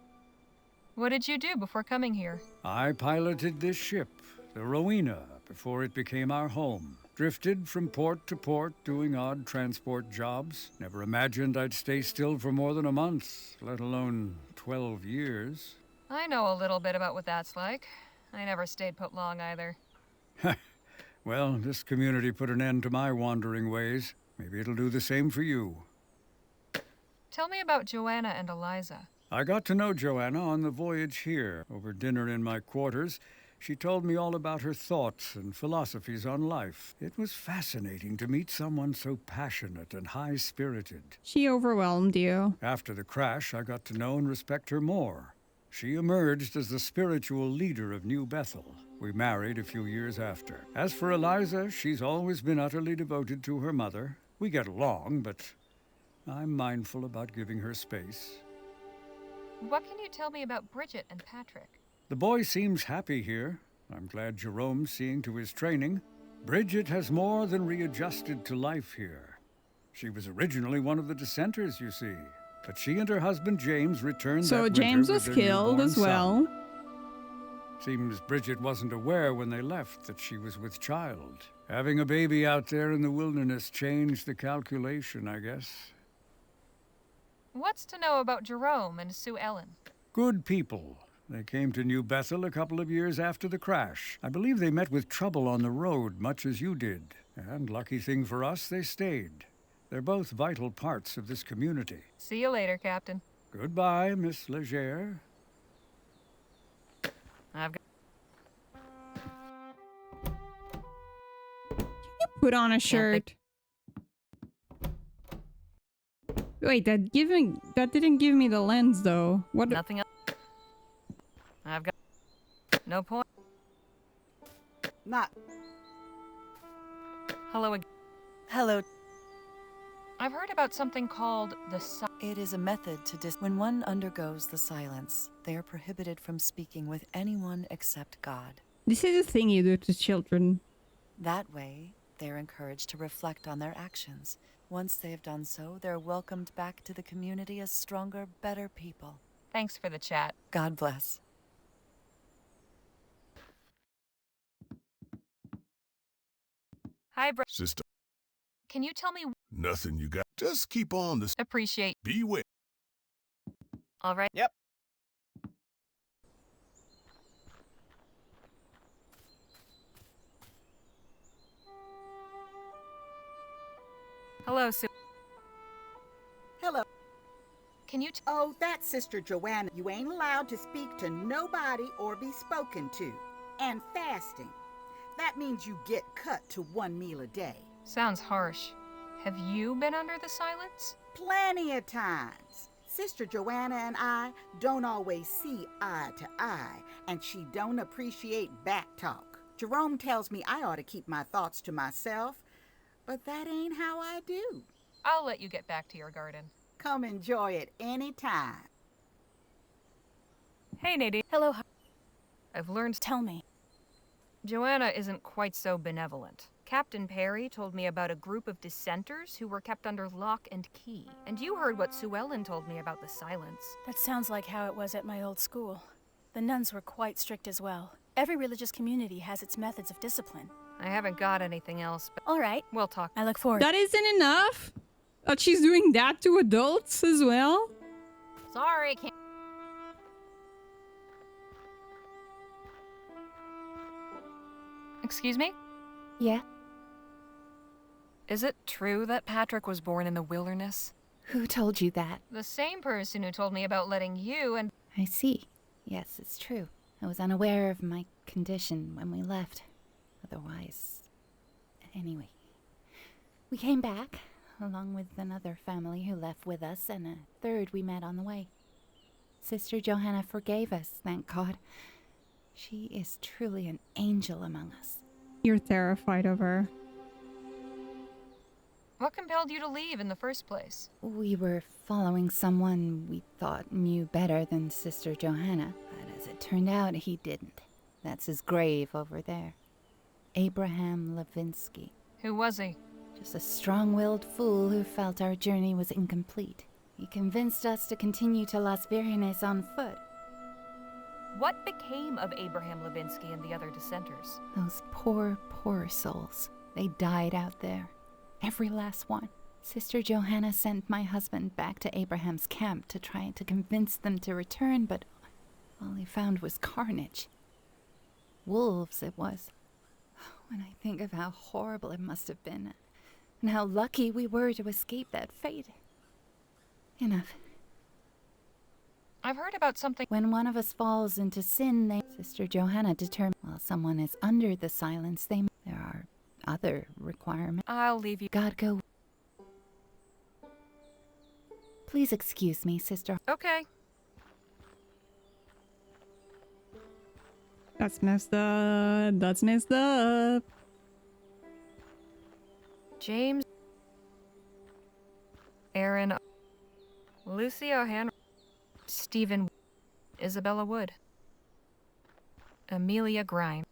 What did you do before coming here? I piloted this ship, the Rowena, before it became our home. Drifted from port to port, doing odd transport jobs. Never imagined I'd stay still for more than a month, let alone 12 years. I know a little bit about what that's like. I never stayed put long either. Well, this community put an end to my wandering ways. Maybe it'll do the same for you. Tell me about Joanna and Eliza. I got to know Joanna on the voyage here. Over dinner in my quarters, she told me all about her thoughts and philosophies on life. It was fascinating to meet someone so passionate and high-spirited. She overwhelmed you. After the crash, I got to know and respect her more. She emerged as the spiritual leader of New Bethel. We married a few years after. As for Eliza, she's always been utterly devoted to her mother. We get along, but I'm mindful about giving her space. What can you tell me about Bridget and Patrick? The boy seems happy here. I'm glad Jerome's seeing to his training. Bridget has more than readjusted to life here. She was originally one of the dissenters, you see. But she and her husband James returned that So winter James with was their killed newborn as well. son. Seems Bridget wasn't aware when they left that she was with child. Having a baby out there in the wilderness changed the calculation, I guess. What's to know about Jerome and Sue Ellen? Good people. They came to New Bethel a couple of years after the crash. I believe they met with trouble on the road, much as you did. And lucky thing for us, they stayed. They're both vital parts of this community. See you later, Captain. Goodbye, Miss Legere. I've got... Put on a shirt. Wait, that didn't give me the lens though. What? Nothing else. I've got... No point. Not. Hello again. Hello. I've heard about something called the It is a method to when one undergoes the silence, they are prohibited from speaking with anyone except God. This is a thing you do to children. That way, they're encouraged to reflect on their actions. Once they have done so, they're welcomed back to the community as stronger, better people. Thanks for the chat. God bless. Hi, Sister, Can you tell me... nothing you got. Just keep on this. Appreciate... Beware. All right. Yep. Hello, Sue. Hello. Can you... Oh, that's Sister Joanna. You ain't allowed to speak to nobody or be spoken to. And fasting. That means you get cut to 1 meal a day. Sounds harsh. Have you been under the silence? Plenty of times. Sister Joanna and I don't always see eye to eye, and she don't appreciate back talk. Jerome tells me I ought to keep my thoughts to myself, but that ain't how I do. I'll let you get back to your garden. Come enjoy it any time. Hey, Nadine. Hello. I've learned. Tell me. Joanna isn't quite so benevolent. Captain Perry told me about a group of dissenters who were kept under lock and key. And you heard what Sue Ellen told me about the silence. That sounds like how it was at my old school. The nuns were quite strict as well. Every religious community has its methods of discipline. I haven't got anything else, but All right. we'll talk. I look forward. That isn't enough? That she's doing that to adults as well? Sorry, can't. Excuse me? Yeah? Is it true that Patrick was born in the wilderness? Who told you that? The same person who told me about letting you and... I see. Yes, it's true. I was unaware of my condition when we left. Otherwise... Anyway. We came back, along with another family who left with us, and a third we met on the way. Sister Johanna forgave us, thank God. She is truly an angel among us. You're terrified of her. What compelled you to leave in the first place? We were following someone we thought knew better than Sister Johanna, but as it turned out, he didn't. That's his grave over there. Abraham Levinsky. Who was he? Just a strong-willed fool who felt our journey was incomplete. He convinced us to continue to Las Virgenes on foot. What became of Abraham Levinsky and the other dissenters? Those poor, poor souls. They died out there. Every last one. Sister Johanna sent my husband back to Abraham's camp to try to convince them to return, but all he found was carnage. Wolves, it was. When I think of how horrible it must have been, and how lucky we were to escape that fate. Enough. I've heard about something. When one of us falls into sin, Sister Johanna determined while someone is under the silence, there are other requirements. I'll leave you. God go. Please excuse me, Sister. Okay. That's messed up. That's messed up. James. Aaron. Lucy O'Hanra. Stephen. Isabella Wood. Amelia Grime.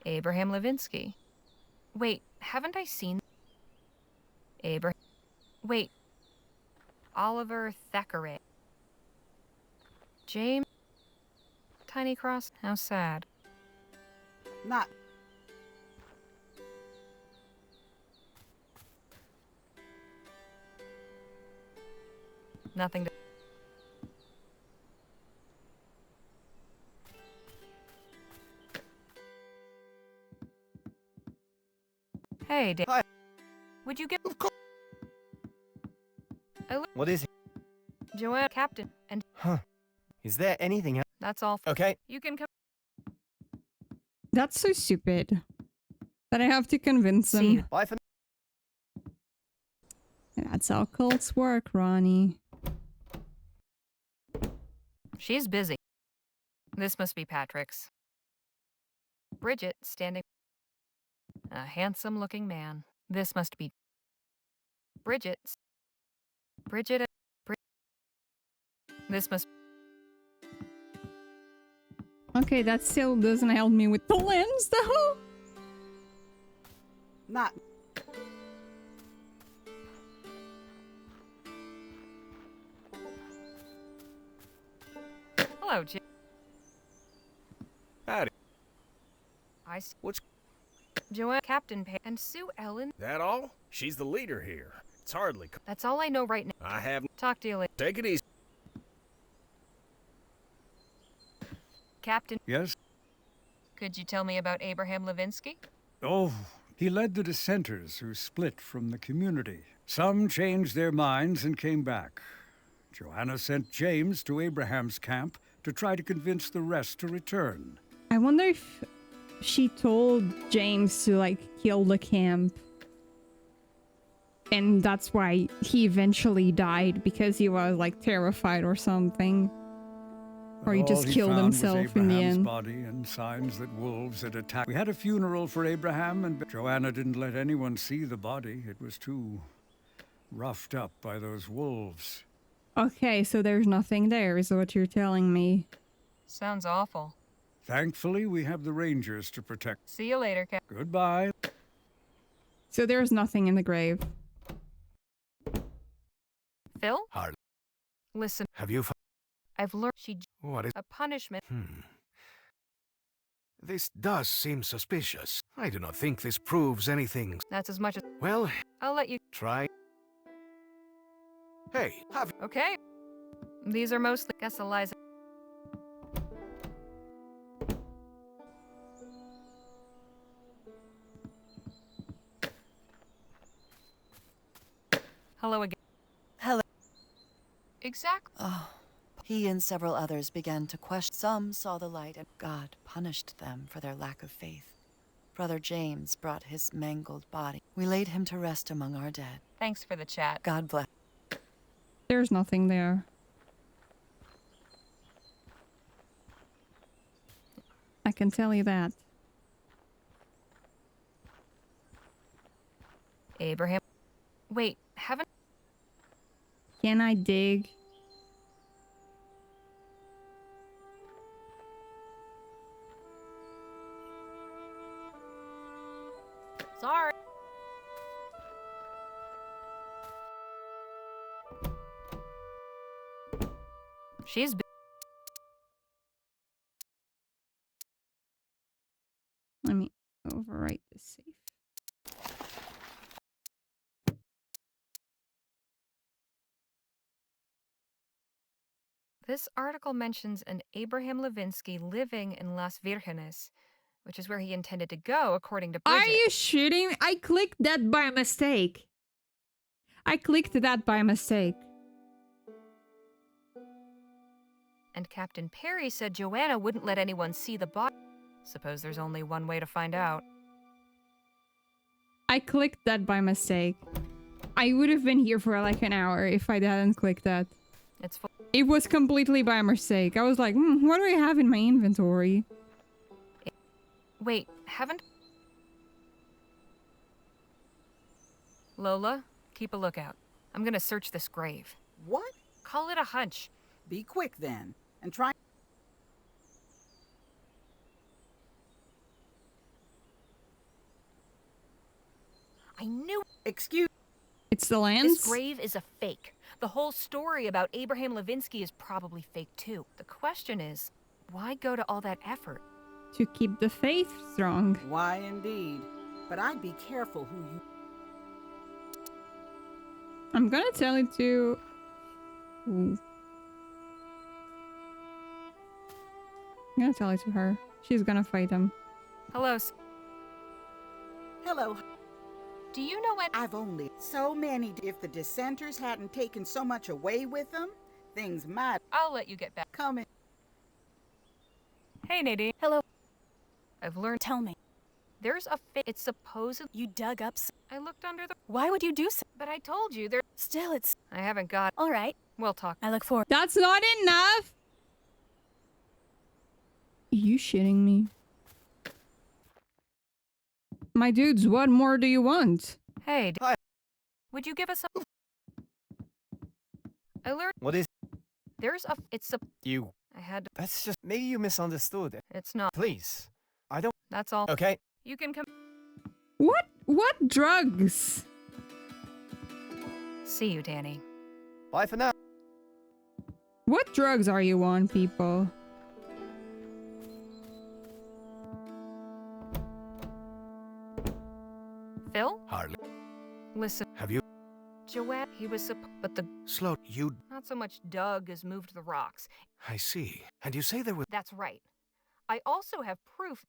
Abraham Levinsky. Wait, haven't I seen... Wait. Oliver Thackeray. James... Tiny Cross? How sad. Not... Nothing to... Hey, Dave. Hi. Would you give... Of course. What is it? Joanne, Captain, and... Huh. Is there anything else? That's all. Okay. You can come... That's so stupid. That I have to convince See them. you. Bye for That's how cults work, Ronnie. She's busy. This must be Patrick's. Bridget, standing... A handsome-looking man. This must be... Bridget... This must... Okay, that still doesn't help me with the lens, though. Not... Hello, Jim. Howdy. What's... Joanne, Captain Pay, and Sue Ellen. That all? She's the leader here. It's hardly... That's all I know right now. I haven't... Talk to you later. Take it easy. Captain, Yes? could you tell me about Abraham Levinsky? Oh, he led the dissenters who split from the community. Some changed their minds and came back. Johanna sent James to Abraham's camp to try to convince the rest to return. I wonder if she told James to, like, kill the camp. And that's why he eventually died, because he was, like, terrified or something. Or he All just killed found was himself in the Abraham's end. body and signs that wolves had attacked. We had a funeral for Abraham, and Joanna didn't let anyone see the body. It was too roughed up by those wolves. Okay, so there's nothing there, is what you're telling me. Sounds awful. Thankfully, we have the rangers to protect. See you later, Cap. Goodbye. So there's nothing in the grave. Phil? Harley, Listen, have you I've learned What is... a punishment. This does seem suspicious. I do not think this proves anything. That's as much as... Well, I'll let you... try. Hey, have... Okay. These are mostly... Guess Eliza... Hello again. Hello. Exactly. Oh. He and several others began to question. Some saw the light, and God punished them for their lack of faith. Brother James brought his mangled body. We laid him to rest among our dead. Thanks for the chat. God bless. There's nothing there. I can tell you that. Abraham... Wait, haven't... Can I dig? Sorry. She's... Let me overwrite this safe. This article mentions an Abraham Levinsky living in Las Virgenes, which is where he intended to go, according to Bridget. Are you shooting me? I clicked that by mistake. I clicked that by mistake. And Captain Perry said Joanna wouldn't let anyone see the body. Suppose there's only one way to find out. I clicked that by mistake. I would have been here for like an hour if I hadn't clicked that. It's full. It was completely by mistake. I was like, what do I have in my inventory? Wait, haven't... Lola, keep a lookout. I'm gonna search this grave. What? Call it a hunch. Be quick then, and try... I knew... Excuse... It's the lens? This grave is a fake. The whole story about Abraham Levinsky is probably fake too. The question is, why go to all that effort? To keep the faith strong. Why indeed. But I'd be careful who you... I'm gonna tell it to... Ooh. I'm gonna tell it to her. She's gonna fight him. Hello. Hello. Do you know what... I've only so many. If the dissenters hadn't taken so much away with them, things might... I'll let you get back. Come in. Hey, Nadine. Hello. I've learned... Tell me. There's a It's supposed... You dug up I looked under the... Why would you do so? But I told you, there... Still, it's... I haven't got... All right. We'll talk. I look forward... That's not enough! You shitting me? My dudes, what more do you want? Hey, Hi. Would you give us a... I learned... What is... There's a... It's a... You... I had to... That's just... Maybe you misunderstood. It's not... Please. I don't... That's all. Okay. You can come... What drugs? See you, Danny. Bye for now. What drugs are you on, people? Phil? Harley, Listen, have you... Joanne, he was but the... Slow, you... Not so much Doug has moved the rocks. I see. And you say there was... That's right. I also have proof...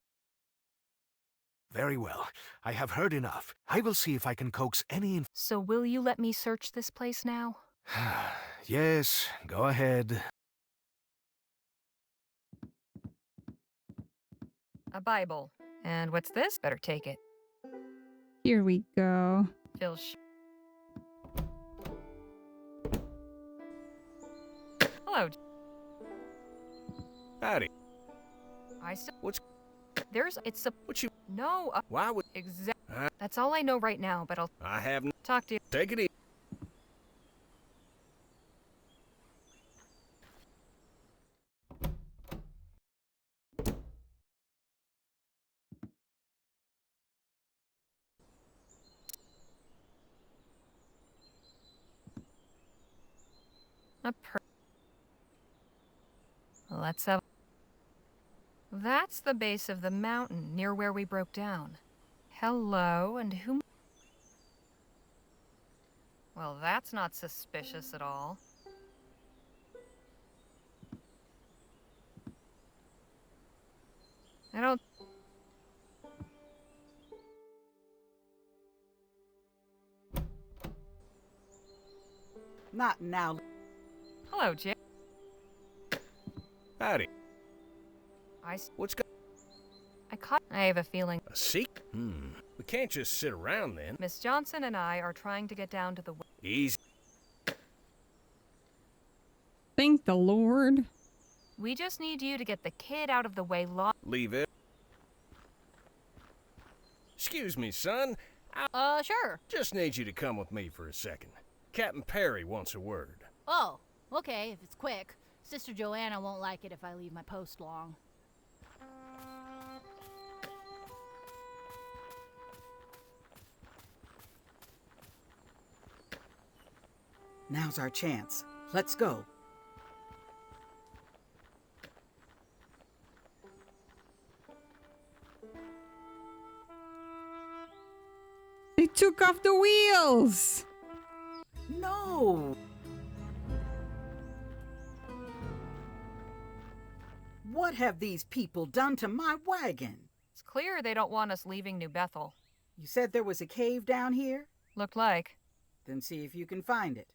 Very well. I have heard enough. I will see if I can coax any... So will you let me search this place now? Yes, go ahead. A Bible. And what's this? Better take it. Here we go. Phil Hello. Howdy. I still. What's... There's. It's a. What you... No. Why would... That's all I know right now, but I'll. I haven't... Talk to you. Take it easy. Let's have. That's the base of the mountain near where we broke down. Hello, and who? Well, that's not suspicious at all. I don't. Not now. Hello, Jay. Howdy. What's go... I have a feeling. A seek? We can't just sit around then. Miss Johnson and I are trying to get down to the... Easy. Thank the Lord. We just need you to get the kid out of the way. Leave it. Excuse me, son. Sure. Just need you to come with me for a second. Captain Perry wants a word. Oh, okay, if it's quick. Sister Joanna won't like it if I leave my post long. Now's our chance. Let's go. They took off the wheels! No! What have these people done to my wagon? It's clear they don't want us leaving New Bethel. You said there was a cave down here? Looked like. Then see if you can find it.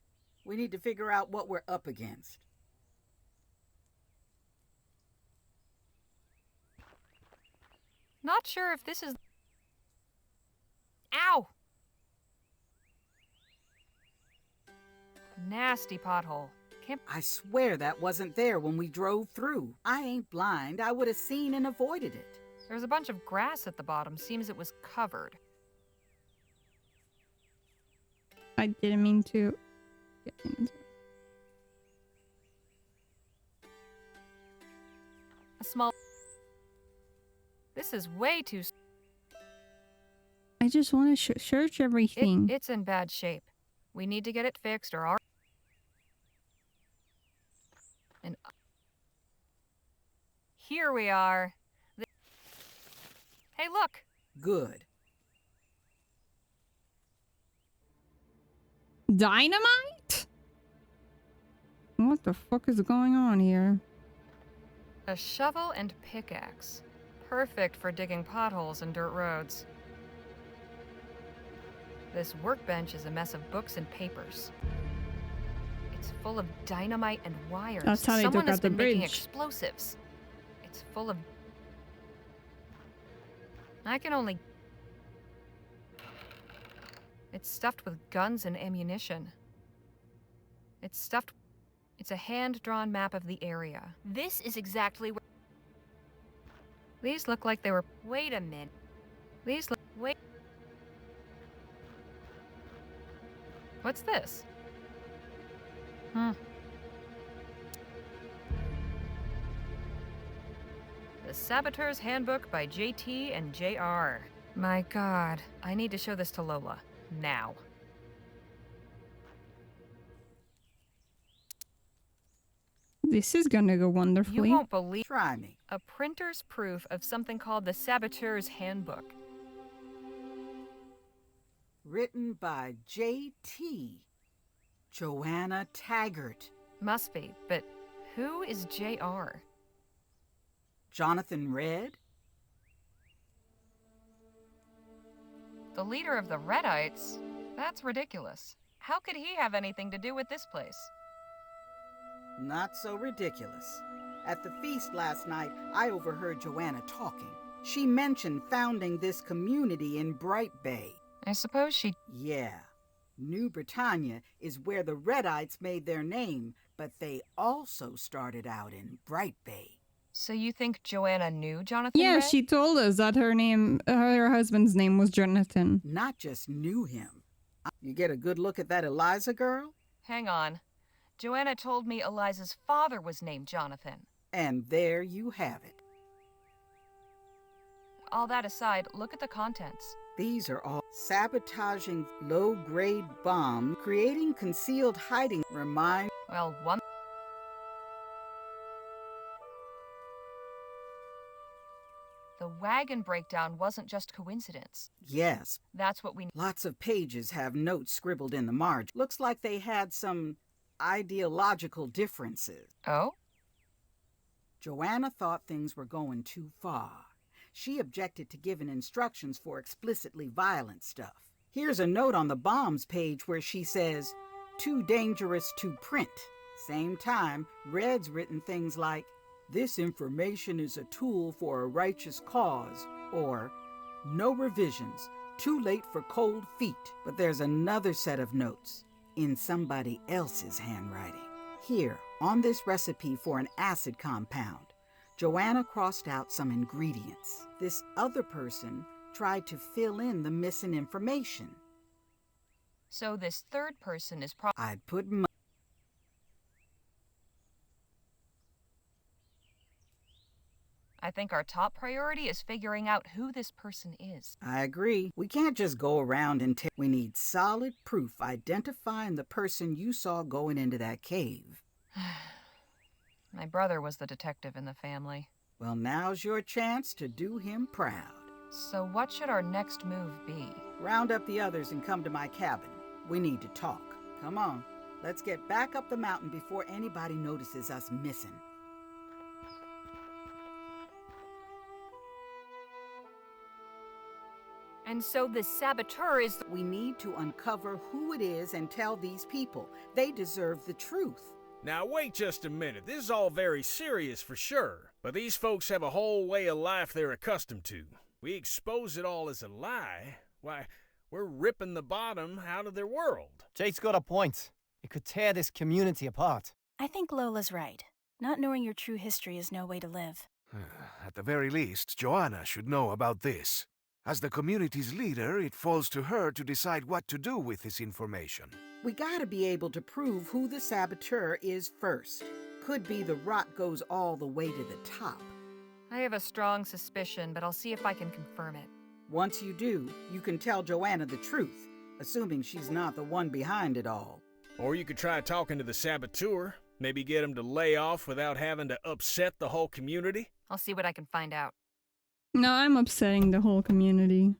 We need to figure out what we're up against. Not sure if this is... Ow! Nasty pothole. I swear that wasn't there when we drove through. I ain't blind. I would have seen and avoided it. There's a bunch of grass at the bottom. Seems it was covered. I didn't mean to get into it. A small... This is way too... I just want to search everything. It's in bad shape. We need to get it fixed or our... And... Here we are. Hey, look! Good. Dynamite? What the fuck is going on here? A shovel and pickaxe. Perfect for digging potholes and dirt roads. This workbench is a mess of books and papers. It's full of dynamite and wires. That's how they Someone took has out the been making bridge. explosives. It's full of... I can only... It's stuffed with guns and ammunition. It's stuffed... It's a hand-drawn map of the area. This is exactly where... These look like they were... Wait a minute. These look... Wait... What's this? The Saboteur's Handbook by JT and JR. My God, I need to show this to Lola. Now. This is gonna go You wonderfully. won't believe... Try me. A printer's proof of something called the Saboteur's Handbook. Written by J.T. Joanna Taggart. Must be, but who is JR? Jonathan Red? The leader of the Redites? That's ridiculous. How could he have anything to do with this place? Not so ridiculous. At the feast last night, I overheard Joanna talking. She mentioned founding this community in Bright Bay. I suppose she... Yeah. New Britannia is where the Redites made their name, but they also started out in Bright Bay. So you think Joanna knew Jonathan Yeah, Ray? she told us that her husband's name was Jonathan. Not just knew him. You get a good look at that Eliza girl? Hang on. Joanna told me Eliza's father was named Jonathan. And there you have it. All that aside, look at the contents. These are all sabotaging low-grade bombs, creating concealed hiding. Well, one... The wagon breakdown wasn't just coincidence. Yes. That's what we... Lots of pages have notes scribbled in the margin. Looks like they had some ideological differences. Oh? Joanna thought things were going too far. She objected to giving instructions for explicitly violent stuff. Here's a note on the bombs page where she says, "Too dangerous to print." Same time, Red's written things like, "This information is a tool for a righteous cause," or "No revisions, too late for cold feet." But there's another set of notes in somebody else's handwriting. Here, on this recipe for an acid compound, Joanna crossed out some ingredients. This other person tried to fill in the missing information. So this third person is I'd put I think our top priority is figuring out who this person is. I agree. We can't just go around and we need solid proof identifying the person you saw going into that cave. My brother was the detective in the family. Well, now's your chance to do him proud. So what should our next move be? Round up the others and come to my cabin. We need to talk. Come on, let's get back up the mountain before anybody notices us missing. And so this saboteur is... We need to uncover who it is and tell these people. They deserve the truth. Now wait just a minute. This is all very serious for sure. But these folks have a whole way of life they're accustomed to. We expose it all as a lie. Why, we're ripping the bottom out of their world. Jake's got a point. It could tear this community apart. I think Lola's right. Not knowing your true history is no way to live. At the very least, Joanna should know about this. As the community's leader, it falls to her to decide what to do with this information. We gotta be able to prove who the saboteur is first. Could be the rot goes all the way to the top. I have a strong suspicion, but I'll see if I can confirm it. Once you do, you can tell Joanna the truth, assuming she's not the one behind it all. Or you could try talking to the saboteur. Maybe get him to lay off without having to upset the whole community. I'll see what I can find out. No, I'm upsetting the whole community.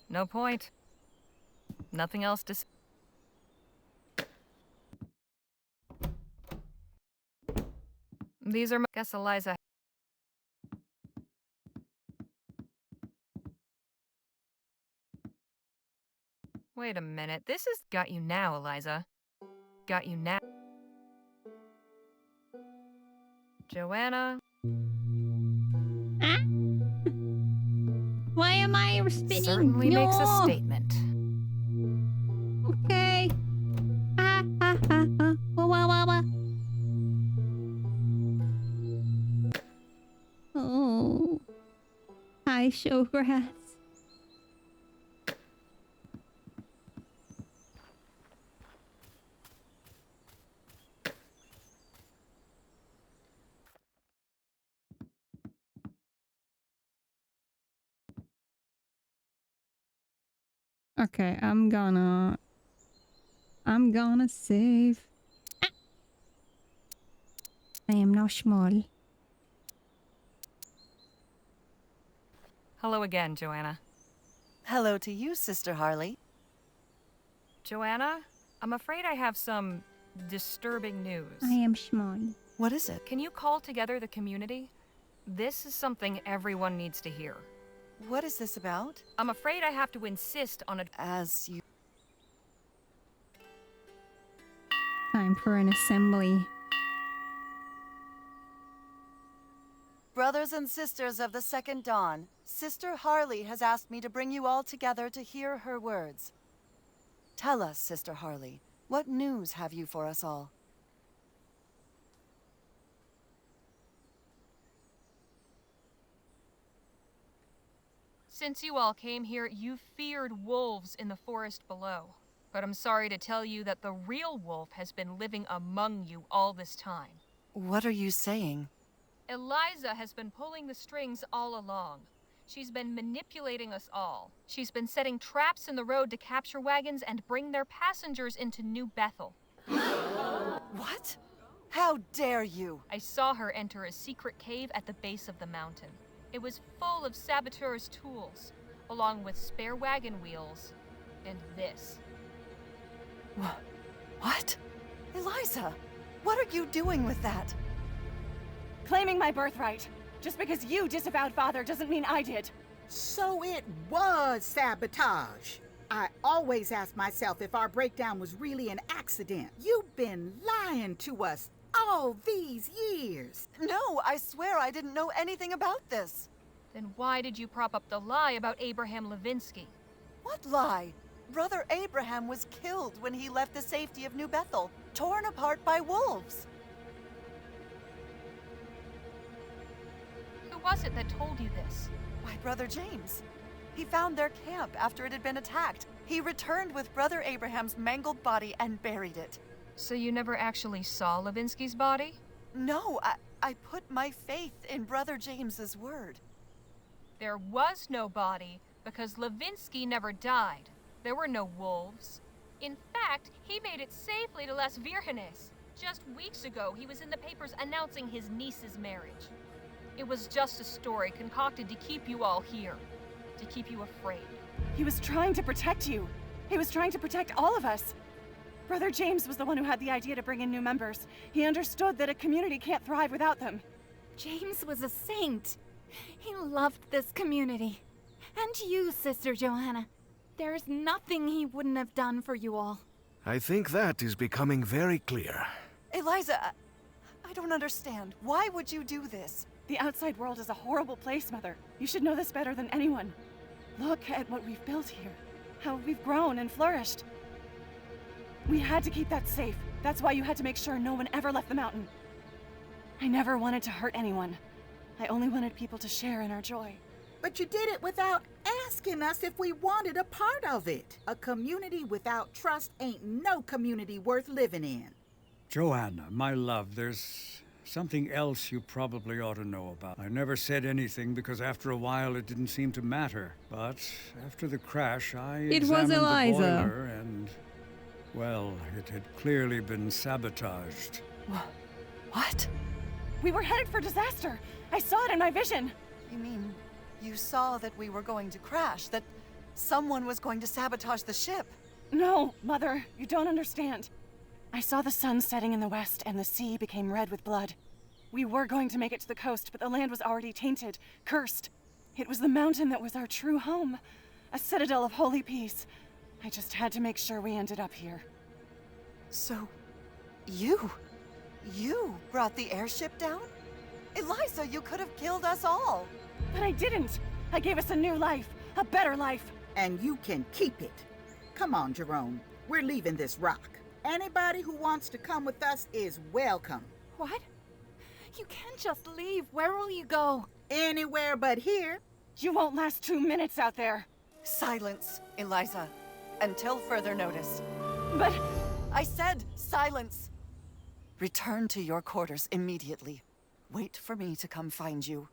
No point. Nothing else to say. These are my... Guess Eliza... Wait a minute. This has got you now, Eliza. Got you now. Joanna? Ah? Why am I spinning? Certainly no. makes a statement. Okay. Ah, ah, ah, ah. Wah, wah, wah, wah. Oh. Hi, showgrass. Okay, I'm gonna save. Ah. I am now small. Hello again, Joanna. Hello to you, Sister Harley. Joanna, I'm afraid I have some disturbing news. I am small. What is it? Can you call together the community? This is something everyone needs to hear. What is this about? I'm afraid I have to insist on a... As you... Time for an assembly. Brothers and sisters of the Second Dawn, Sister Harley has asked me to bring you all together to hear her words. Tell us, Sister Harley, what news have you for us all? Since you all came here, you feared wolves in the forest below. But I'm sorry to tell you that the real wolf has been living among you all this time. What are you saying? Eliza has been pulling the strings all along. She's been manipulating us all. She's been setting traps in the road to capture wagons and bring their passengers into New Bethel. What? How dare you? I saw her enter a secret cave at the base of the mountain. It was full of saboteurs' tools, along with spare wagon wheels, and this. What? Eliza, what are you doing with that? Claiming my birthright. Just because you disavowed father doesn't mean I did. So it was sabotage. I always ask myself if our breakdown was really an accident. You've been lying to us all these years. No, I swear I didn't know anything about this. Then why did you prop up the lie about Abraham Levinsky? What lie? Brother Abraham was killed when he left the safety of New Bethel, torn apart by wolves. Who was it that told you this? My brother James. He found their camp after it had been attacked. He returned with Brother Abraham's mangled body and buried it. So you never actually saw Levinsky's body? No, I put my faith in Brother James's word. There was no body because Levinsky never died. There were no wolves. In fact, he made it safely to Las Virgenes. Just weeks ago, he was in the papers announcing his niece's marriage. It was just a story concocted to keep you all here, to keep you afraid. He was trying to protect you. He was trying to protect all of us. Brother James was the one who had the idea to bring in new members. He understood that a community can't thrive without them. James was a saint. He loved this community. And you, Sister Johanna. There's nothing he wouldn't have done for you all. I think that is becoming very clear. Eliza, I don't understand. Why would you do this? The outside world is a horrible place, Mother. You should know this better than anyone. Look at what we've built here. How we've grown and flourished. We had to keep that safe. That's why you had to make sure no one ever left the mountain. I never wanted to hurt anyone. I only wanted people to share in our joy. But you did it without asking us if we wanted a part of it. A community without trust ain't no community worth living in. Joanna, my love, there's something else you probably ought to know about. I never said anything because after a while it didn't seem to matter. But after the crash, I examined the boiler and, well, it had clearly been sabotaged. What? We were headed for disaster. I saw it in my vision. You mean you saw that we were going to crash, that someone was going to sabotage the ship? No, Mother, you don't understand. I saw the sun setting in the west and the sea became red with blood. We were going to make it to the coast, but the land was already tainted, cursed. It was the mountain that was our true home, a citadel of holy peace. I just had to make sure we ended up here. So, you brought the airship down? Eliza, you could have killed us all. But I didn't. I gave us a new life, a better life. And you can keep it. Come on, Jerome. We're leaving this rock. Anybody who wants to come with us is welcome. What? You can't just leave. Where will you go? Anywhere but here. You won't last 2 minutes out there. Silence, Eliza. Until further notice. But... I said silence. Return to your quarters immediately. Wait for me to come find you.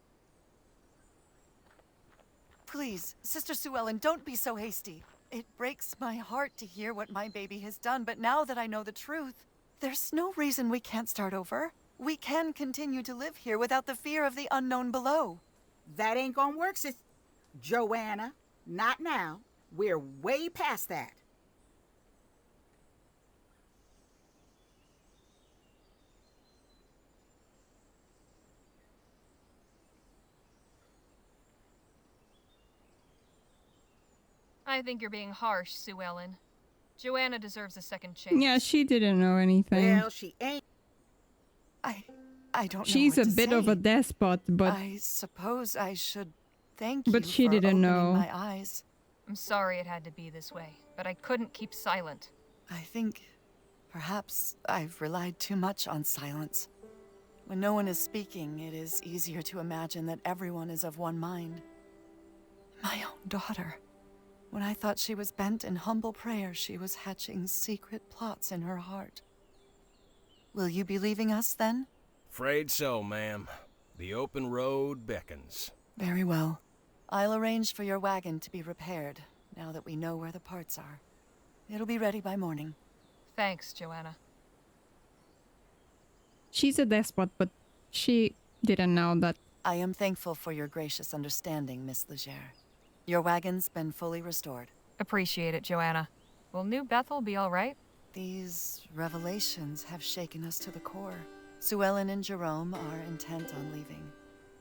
Please, Sister Sue Ellen, don't be so hasty. It breaks my heart to hear what my baby has done, but now that I know the truth, there's no reason we can't start over. We can continue to live here without the fear of the unknown below. That ain't gonna work, sis. Joanna, not now. We're way past that. I think you're being harsh, Sue Ellen. Joanna deserves a second chance. Yeah, she didn't know anything. Well, she ain't. I don't know She's what a to bit say. of a despot, but... I suppose I should thank But you she for didn't opening know. my eyes. I'm sorry it had to be this way, but I couldn't keep silent. I think perhaps I've relied too much on silence. When no one is speaking, it is easier to imagine that everyone is of one mind. My own daughter. When I thought she was bent in humble prayer, she was hatching secret plots in her heart. Will you be leaving us then? Afraid so, ma'am. The open road beckons. Very well. I'll arrange for your wagon to be repaired, now that we know where the parts are. It'll be ready by morning. Thanks, Joanna. She's a despot, but she didn't know that. I am thankful for your gracious understanding, Miss Legere. Your wagon's been fully restored. Appreciate it, Joanna. Will New Bethel be all right? These revelations have shaken us to the core. Sue Ellen and Jerome are intent on leaving.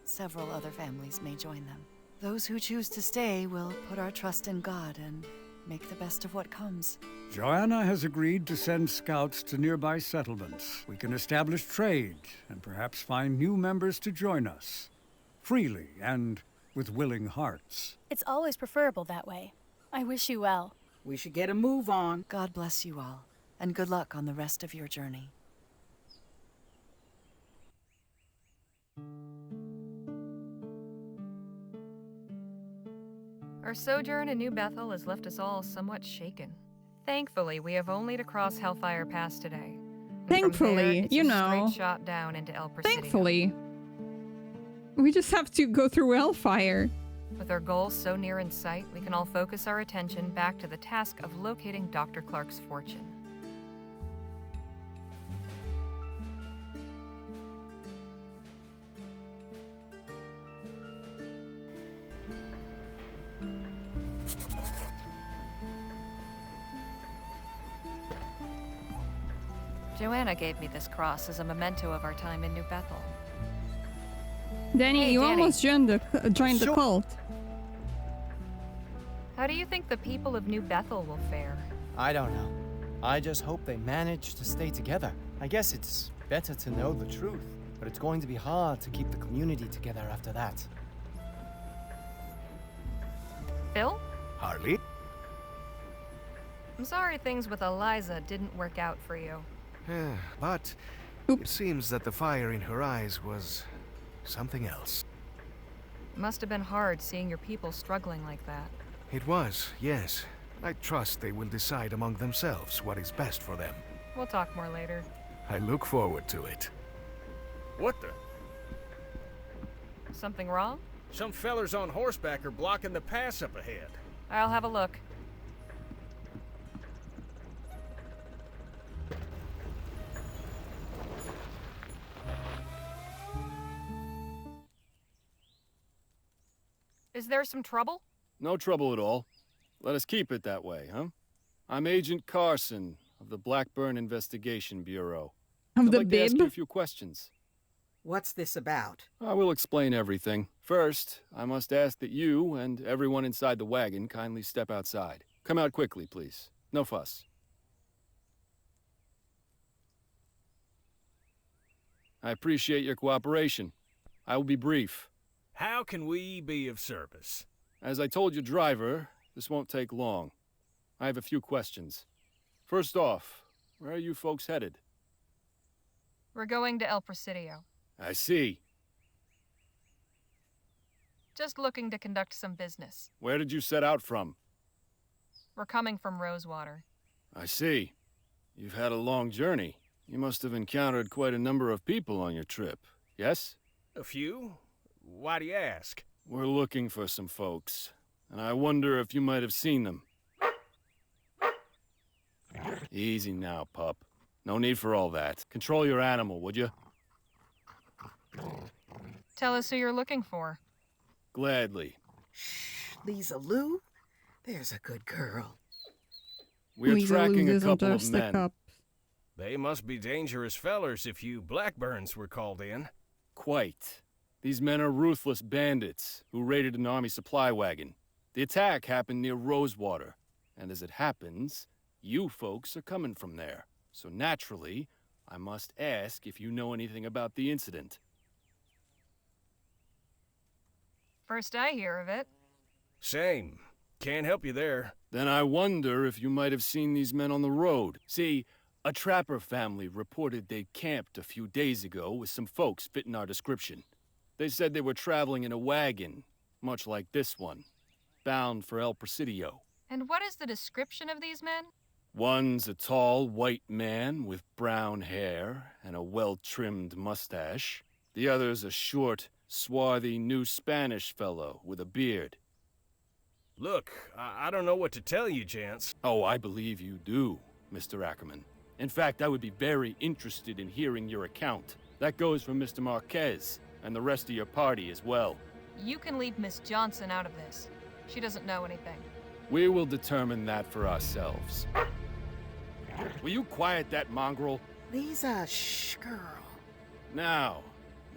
Several other families may join them. Those who choose to stay will put our trust in God and make the best of what comes. Joanna has agreed to send scouts to nearby settlements. We can establish trade and perhaps find new members to join us. Freely and with willing hearts. It's always preferable that way. I wish you well. We should get a move on. God bless you all, and good luck on the rest of your journey. Our sojourn in New Bethel has left us all somewhat shaken. Thankfully, we have only to cross Hellfire Pass today. And Thankfully, from there, it's you a know. straight shot down into El Presidio. Thankfully. We just have to go through Hellfire. With our goals so near in sight, we can all focus our attention back to the task of locating Dr. Clark's fortune. Joanna gave me this cross as a memento of our time in New Bethel. Danny, Hey, you Danny. almost joined the cult. How do you think the people of New Bethel will fare? I don't know. I just hope they manage to stay together. I guess it's better to know the truth, but it's going to be hard to keep the community together after that. Phil? Harley? I'm sorry things with Eliza didn't work out for you. But it seems that the fire in her eyes was something else. Must have been hard seeing your people struggling like that. It was, yes. I trust they will decide among themselves what is best for them. We'll talk more later. I look forward to it. What the? Something wrong? Some fellers on horseback are blocking the pass up ahead. I'll have a look. Is there some trouble? No trouble at all. Let us keep it that way, huh? I'm Agent Carson of the Blackburn Investigation Bureau. Of I'd the like to ask you bib? a few questions. What's this about? I will explain everything. First, I must ask that you and everyone inside the wagon kindly step outside. Come out quickly, please. No fuss. I appreciate your cooperation. I will be brief. How can we be of service? As I told your driver, this won't take long. I have a few questions. First off, where are you folks headed? We're going to El Presidio. I see. Just looking to conduct some business. Where did you set out from? We're coming from Rosewater. I see. You've had a long journey. You must have encountered quite a number of people on your trip, yes? A few? Why do you ask? We're looking for some folks, and I wonder if you might have seen them. Easy now, pup. No need for all that. Control your animal, would you? Tell us who you're looking for. Gladly. Lisa Lou? There's a good girl. We're Lisa tracking a loses couple of just a men. cup. They must be dangerous fellers if you Blackburns were called in. Quite. These men are ruthless bandits who raided an army supply wagon. The attack happened near Rosewater, and as it happens, you folks are coming from there. So naturally, I must ask if you know anything about the incident. First I hear of it. Same. Can't help you there. Then I wonder if you might have seen these men on the road. See, a trapper family reported they camped a few days ago with some folks fitting our description. They said they were traveling in a wagon, much like this one. bound for El Presidio. And what is the description of these men? One's a tall white man with brown hair and a well-trimmed mustache. The other's a short, swarthy New Spanish fellow with a beard. Look, I don't know what to tell you, gents. Oh, I believe you do, Mr. Ackerman. In fact, I would be very interested in hearing your account. That goes for Mr. Marquez and the rest of your party as well. You can leave Miss Johnson out of this. She doesn't know anything. We will determine that for ourselves. Will you quiet that mongrel? Lisa, shh, girl. Now,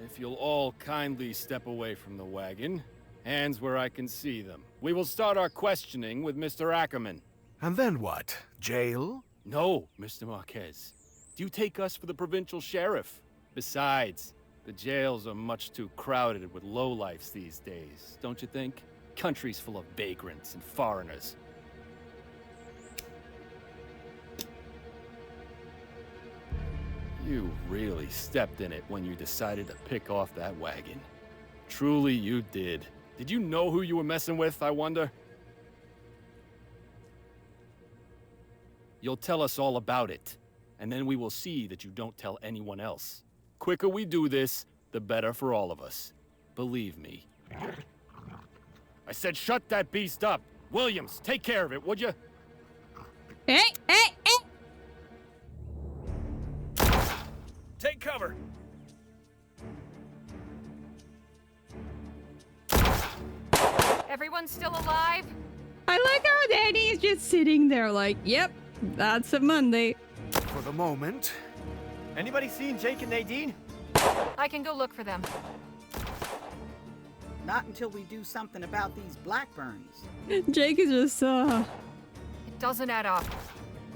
if you'll all kindly step away from the wagon, hands where I can see them. We will start our questioning with Mr. Ackerman. And then what? Jail? No, Mr. Marquez. Do you take us for the provincial sheriff? Besides, the jails are much too crowded with lowlifes these days, don't you think? Countries full of vagrants and foreigners. You really stepped in it when you decided to pick off that wagon. Truly you did. Did you know who you were messing with, I wonder? You'll tell us all about it, and then we will see that you don't tell anyone else. Quicker we do this, the better for all of us. Believe me. I said shut that beast up! Williams, take care of it, would you? Hey! Take cover! Everyone's still alive? I like how Danny is just sitting there like, yep, that's a Monday. For the moment. Anybody seen Jake and Nadine? I can go look for them. Not until we do something about these Blackburns. Jake is just, It doesn't add up.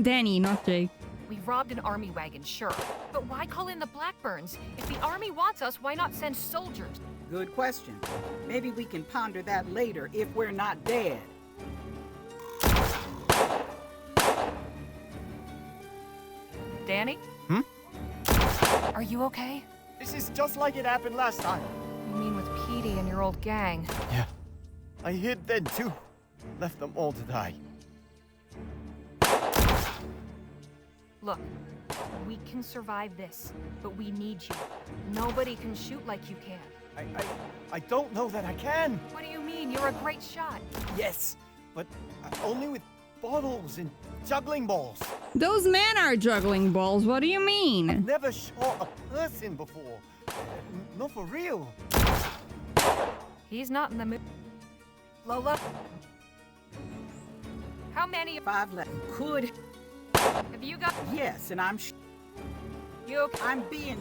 Danny, not Jake. We robbed an army wagon, sure. But why call in the Blackburns? If the army wants us, why not send soldiers? Good question. Maybe we can ponder that later if we're not dead. Danny? Hmm? Are you okay? This is just like it happened last time. You mean with Petey and your old gang? Yeah. I hid then too. Left them all to die. Look, we can survive this, but we need you. Nobody can shoot like you can. I don't know that I can. What do you mean? You're a great shot. Yes, but only with bottles and juggling balls. Those men are juggling balls, what do you mean? Never shot a person before. Not for real. He's not in the mood. Lola? How many? 5 left. Could. Have you got? Yes, and I'm You okay? I'm being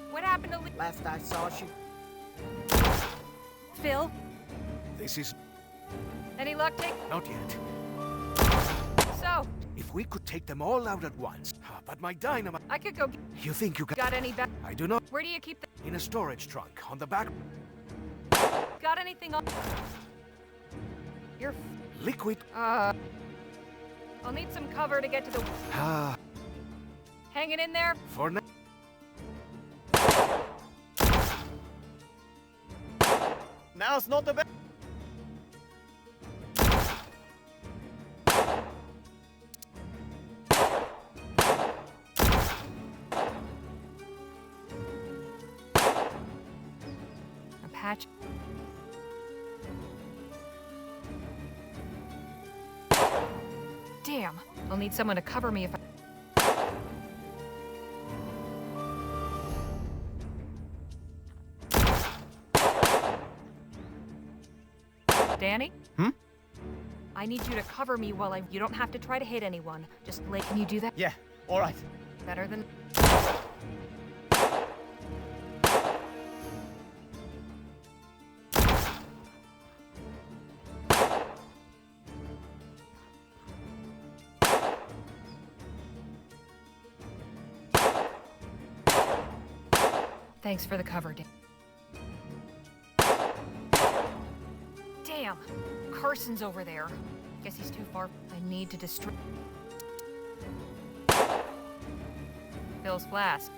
What happened to Last I saw she... Phil? This is Any luck not yet. So, If we could take them all out at once. But my dynamite... I could go You think you got any back? I do not. Where do you keep the... In a storage trunk on the back. Got anything on... You're... Liquid. I'll need some cover to get to the... Hanging in there? For now. Now's not the best. A patch... Damn. I'll need someone to cover me if I... Danny? Hmm? I need you to cover me while You don't have to try to hit anyone. Just can you do that? Yeah, all right. Better than... Thanks for the cover, Dan. Damn! Carson's over there. Guess he's too far. I need to destroy... Phil's flask.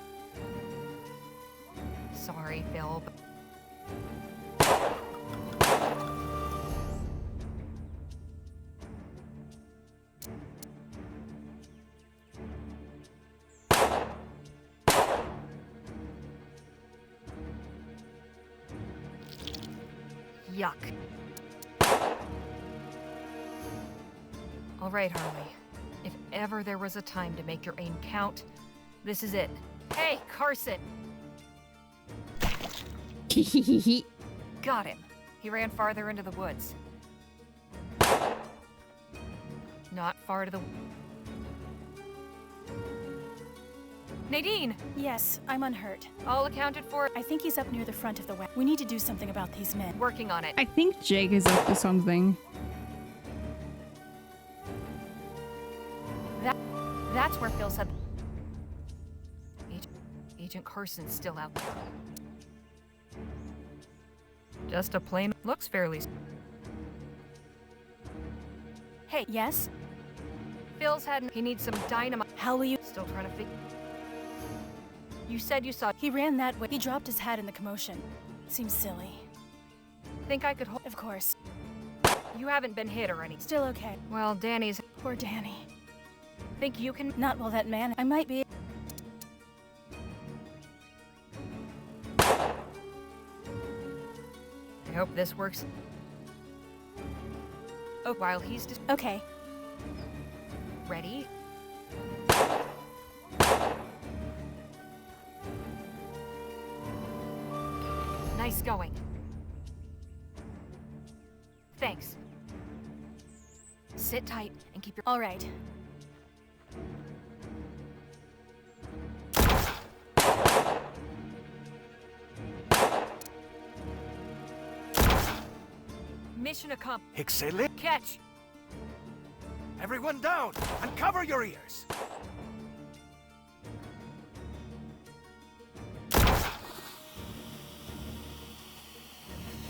Sorry, Phil, but... Yuck. All right, Harley. If ever there was a time to make your aim count, this is it. Hey, Carson! Got him. He ran farther into the woods. Not far to the... Nadine! Yes, I'm unhurt. All accounted for? I think he's up near the front of the wagon. We need to do something about these men. Working on it. I think Jake is up to something. That's where Phil said... Agent Carson's still out there. Just a plain... Looks fairly... Hey, yes? Phil's had... He needs some dynamite. How will you... Still trying to figure... You said you saw... He ran that way. He dropped his hat in the commotion. Seems silly. Think I could hold... Of course. You haven't been hit or anything. Still okay. Well, Danny's... Poor Danny. Think you can... Not while that man... I might be... I hope this works. Oh, while he's just... Okay. Ready? Nice going. Thanks. Sit tight and keep your... All right. Mission accomplished. Excellent. Catch! Everyone down and cover your ears.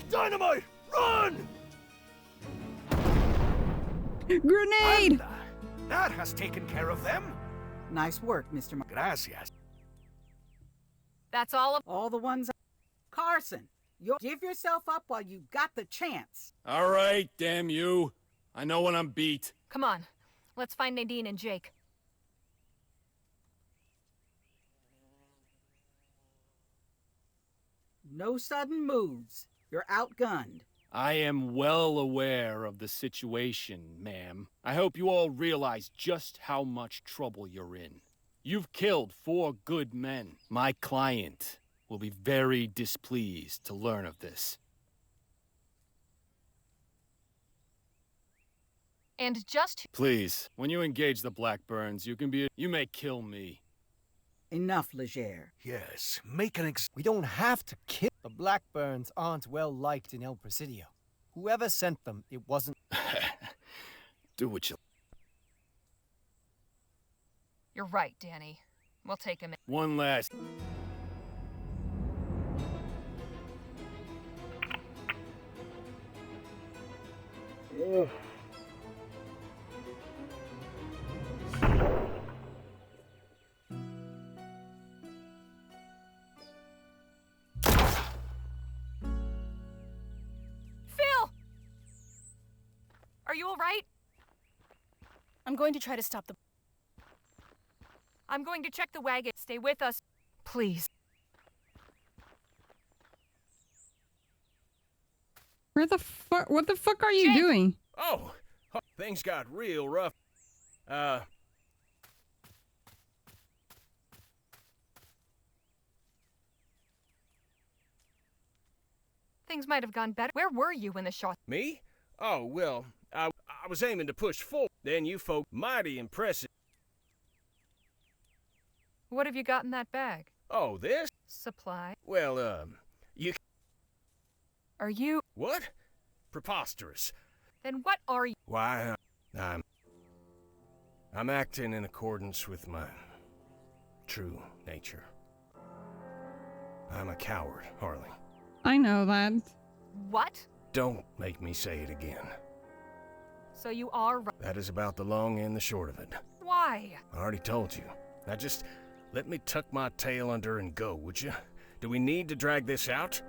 Dynamite! Run! Grenade! And, that has taken care of them. Nice work, Mr. Gracias. That's all of... All the ones... Carson, you give yourself up while you got the chance. All right, damn you. I know when I'm beat. Come on. Let's find Nadine and Jake. No sudden moves. You're outgunned. I am well aware of the situation, ma'am. I hope you all realize just how much trouble you're in. You've killed 4 good men. My client will be very displeased to learn of this. And just... Please, when you engage the Blackburns, you may kill me. Enough, Leger. Yes, make an We don't have to kill. The Blackburns aren't well liked in El Presidio. Whoever sent them, it wasn't... Do what you... You're right, Danny. We'll take him in. One last... Phil! Are you all right? I'm going to try to stop the... I'm going to check the wagon. Stay with us, please. Where the fuck? What the fuck are you Jake! doing? Oh, things got real rough. Things might have gone better. Where were you when the shot... Me? Oh, well, I was aiming to push forward. Then you folk, mighty impressive. What have you got in that bag? Oh, this? Supply. Well, you... Are you... What? Preposterous. Then what are you... Why, I'm acting in accordance with my true nature. I'm a coward, Harley. I know that. What? Don't make me say it again. So you are right. That is about the long and the short of it. Why? I already told you. Now just let me tuck my tail under and go, would you? Do we need to drag this out?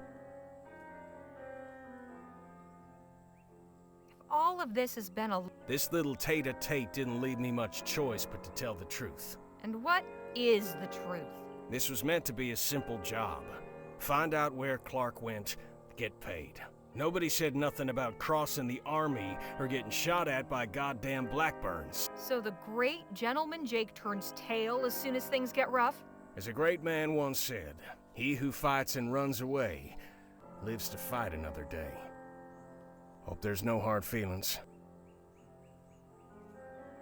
If all of this has been a... This little tete-a-tete didn't leave me much choice but to tell the truth. And what is the truth? This was meant to be a simple job. Find out where Clark went, get paid. Nobody said nothing about crossing the army or getting shot at by goddamn Blackburns. So the great gentleman Jake turns tail as soon as things get rough? As a great man once said, he who fights and runs away lives to fight another day. Hope there's no hard feelings.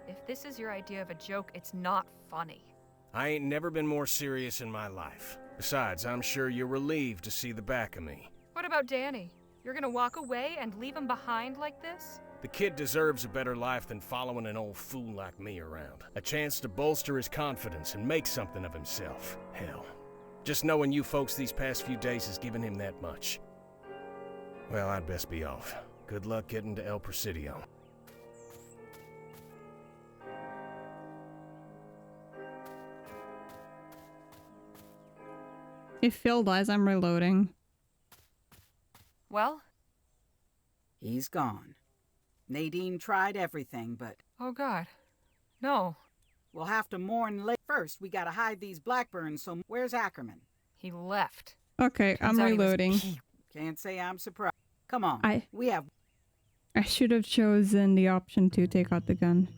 If this is your idea of a joke, it's not funny. I ain't never been more serious in my life. Besides, I'm sure you're relieved to see the back of me. What about Danny? You're gonna walk away and leave him behind like this? The kid deserves a better life than following an old fool like me around. A chance to bolster his confidence and make something of himself. Hell, just knowing you folks these past few days has given him that much. Well, I'd best be off. Good luck getting to El Presidio. If Phil dies, I'm reloading. Well? He's gone. Nadine tried everything, but... Oh God. No. We'll have to mourn late. First, we gotta hide these Blackburns, so where's Ackerman? He left. Okay, I'm reloading. Can't say I'm surprised. Come on, we have... I should have chosen the option to take out the gun.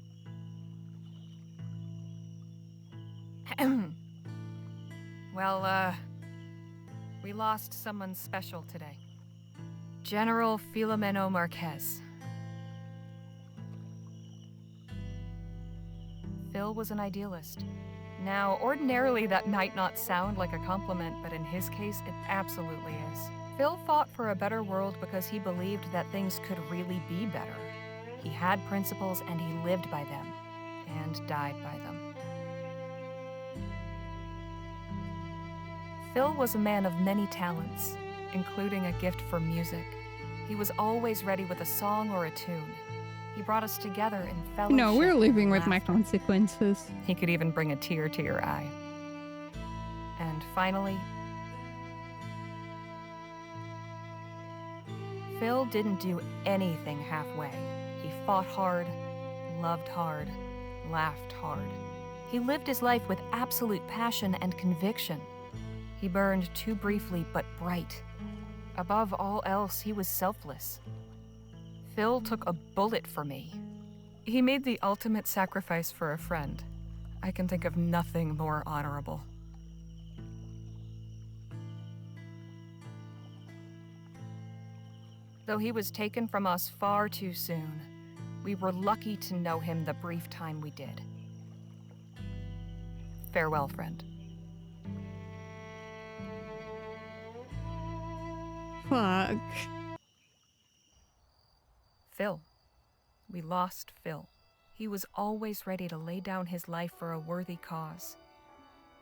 Well, we lost someone special today. General Filomeno Marquez. Phil was an idealist. Now, ordinarily that might not sound like a compliment, but in his case, it absolutely is. Phil fought for a better world because he believed that things could really be better. He had principles and he lived by them, and died by them. Phil was a man of many talents, including a gift for music. He was always ready with a song or a tune. He brought us together in fellowship. No, we're living with laughter. my consequences. He could even bring a tear to your eye. And finally, Phil didn't do anything halfway. He fought hard, loved hard, laughed hard. He lived his life with absolute passion and conviction. He burned too briefly but bright. Above all else, he was selfless. Phil took a bullet for me. He made the ultimate sacrifice for a friend. I can think of nothing more honorable. Though he was taken from us far too soon, we were lucky to know him the brief time we did. Farewell, friend. Fuck. Phil. We lost Phil. He was always ready to lay down his life for a worthy cause.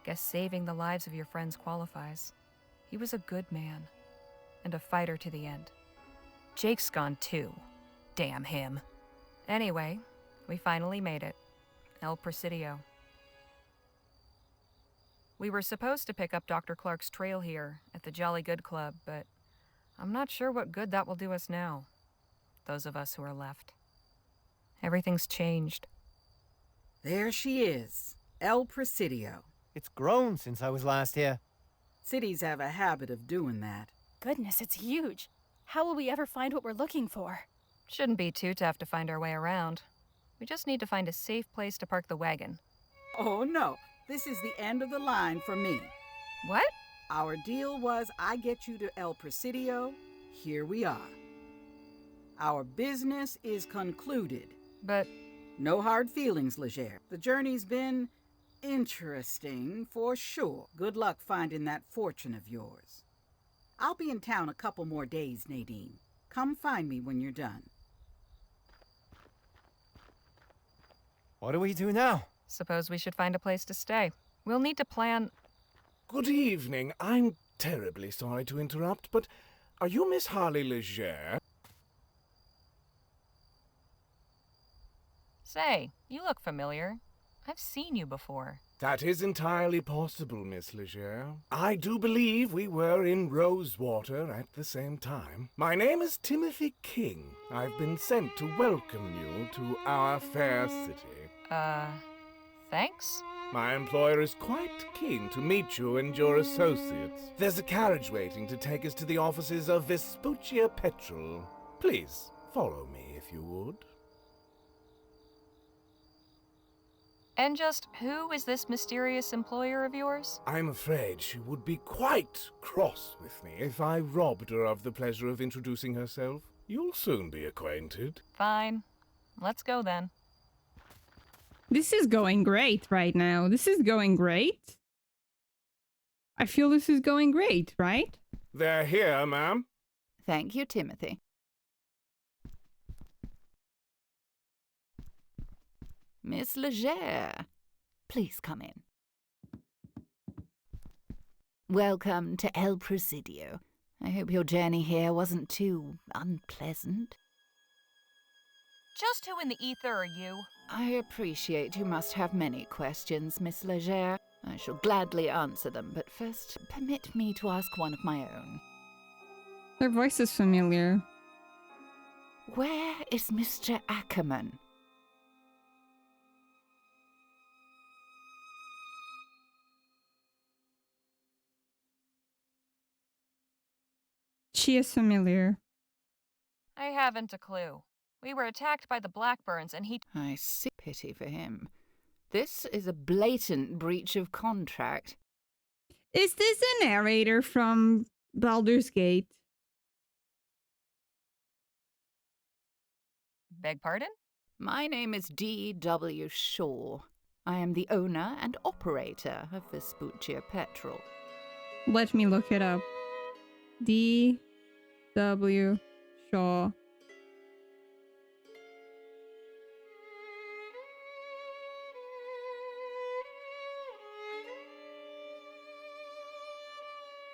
Guess saving the lives of your friends qualifies. He was a good man, and a fighter to the end. Jake's gone too. Damn him. Anyway, we finally made it. El Presidio. We were supposed to pick up Dr. Clark's trail here at the Jolly Good Club, but I'm not sure what good that will do us now. Those of us who are left. Everything's changed. There she is, El Presidio. It's grown since I was last here. Cities have a habit of doing that. Goodness, it's huge. How will we ever find what we're looking for? Shouldn't be too tough to find our way around. We just need to find a safe place to park the wagon. Oh no, this is the end of the line for me. What? Our deal was I get you to El Presidio. Here we are. Our business is concluded. But... No hard feelings, Leger. The journey's been interesting for sure. Good luck finding that fortune of yours. I'll be in town a couple more days, Nadine. Come find me when you're done. What do we do now? Suppose we should find a place to stay. We'll need to plan... Good evening. I'm terribly sorry to interrupt, but are you Miss Harley Leger? Say, you look familiar. I've seen you before. That is entirely possible, Miss Leger. I do believe we were in Rosewater at the same time. My name is Timothy King. I've been sent to welcome you to our fair city. Thanks? My employer is quite keen to meet you and your associates. There's a carriage waiting to take us to the offices of Vespuccia Petrol. Please, follow me if you would. And just who is this mysterious employer of yours? I'm afraid she would be quite cross with me if I robbed her of the pleasure of introducing herself. You'll soon be acquainted. Fine. Let's go then. This is going great right now. This is going great. I feel this is going great, right? They're here, ma'am. Thank you, Timothy. Miss Legere, please come in. Welcome to El Presidio. I hope your journey here wasn't too unpleasant. Just who in the ether are you? I appreciate you must have many questions, Miss Legere. I shall gladly answer them, but first permit me to ask one of my own. Their voice is familiar. Where is Mr. Ackerman? She is familiar. I haven't a clue. We were attacked by the Blackburns and he... I see. Pity for him. This is a blatant breach of contract. Is this a narrator from Baldur's Gate? Beg pardon? My name is D.W. Shaw. I am the owner and operator of Vespuccia Petrol. Let me look it up. D.W. Shaw.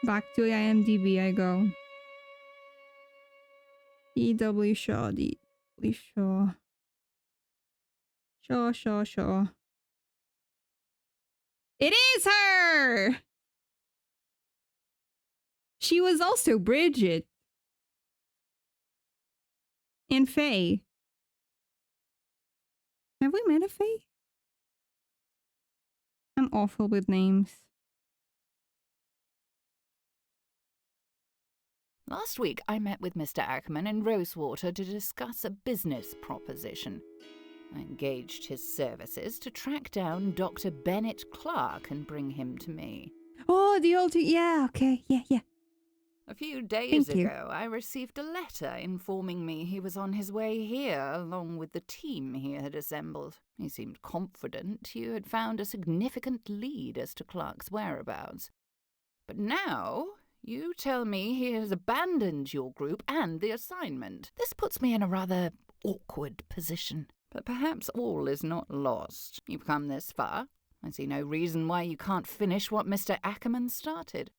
Back to IMDb I go. D.W. Shaw, D.W. Shaw. Shaw. It is her! She was also Bridget. And Faye. Have we met a Faye? I'm awful with names. Last week, I met with Mr. Ackerman in Rosewater to discuss a business proposition. I engaged his services to track down Dr. Bennett Clark and bring him to me. Oh, the old... Yeah, okay. Yeah. A few days Thank you. ago, I received a letter informing me he was on his way here, along with the team he had assembled. He seemed confident you had found a significant lead as to Clark's whereabouts. But now... you tell me he has abandoned your group and the assignment. This puts me in a rather awkward position. But perhaps all is not lost. You've come this far. I see no reason why you can't finish what Mr. Ackerman started.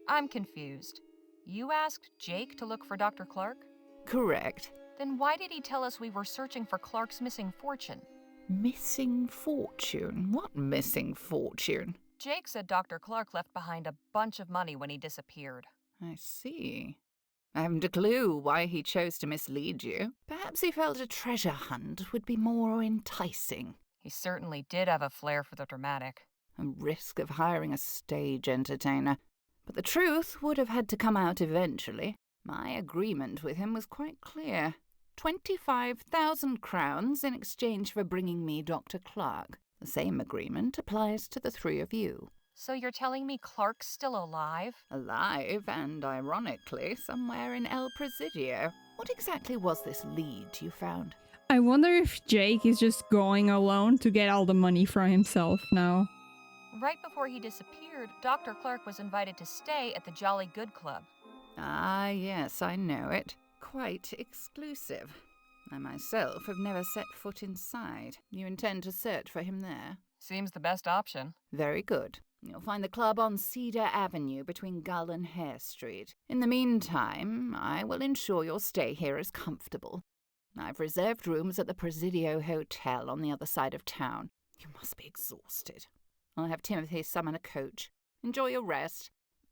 I'm confused. You asked Jake to look for Dr. Clark? Correct. Then why did he tell us we were searching for Clark's missing fortune? Missing fortune? What missing fortune? Jake said Dr. Clark left behind a bunch of money when he disappeared. I see. I haven't a clue why he chose to mislead you. Perhaps he felt a treasure hunt would be more enticing. He certainly did have a flair for the dramatic. A risk of hiring a stage entertainer. But the truth would have had to come out eventually. My agreement with him was quite clear. 25,000 crowns in exchange for bringing me Dr. Clark. The same agreement applies to the three of you. So you're telling me Clark's still alive? Alive, and ironically, somewhere in El Presidio. What exactly was this lead you found? I wonder if Jake is just going alone to get all the money for himself now. Right before he disappeared, Dr. Clark was invited to stay at the Jolly Good Club. Ah, yes, I know it. Quite exclusive. I myself have never set foot inside. You intend to search for him there? Seems the best option. Very good. You'll find the club on Cedar Avenue between Gull and Hare Street. In the meantime, I will ensure your stay here is comfortable. I've reserved rooms at the Presidio Hotel on the other side of town. You must be exhausted. I'll have Timothy summon a coach. Enjoy your rest.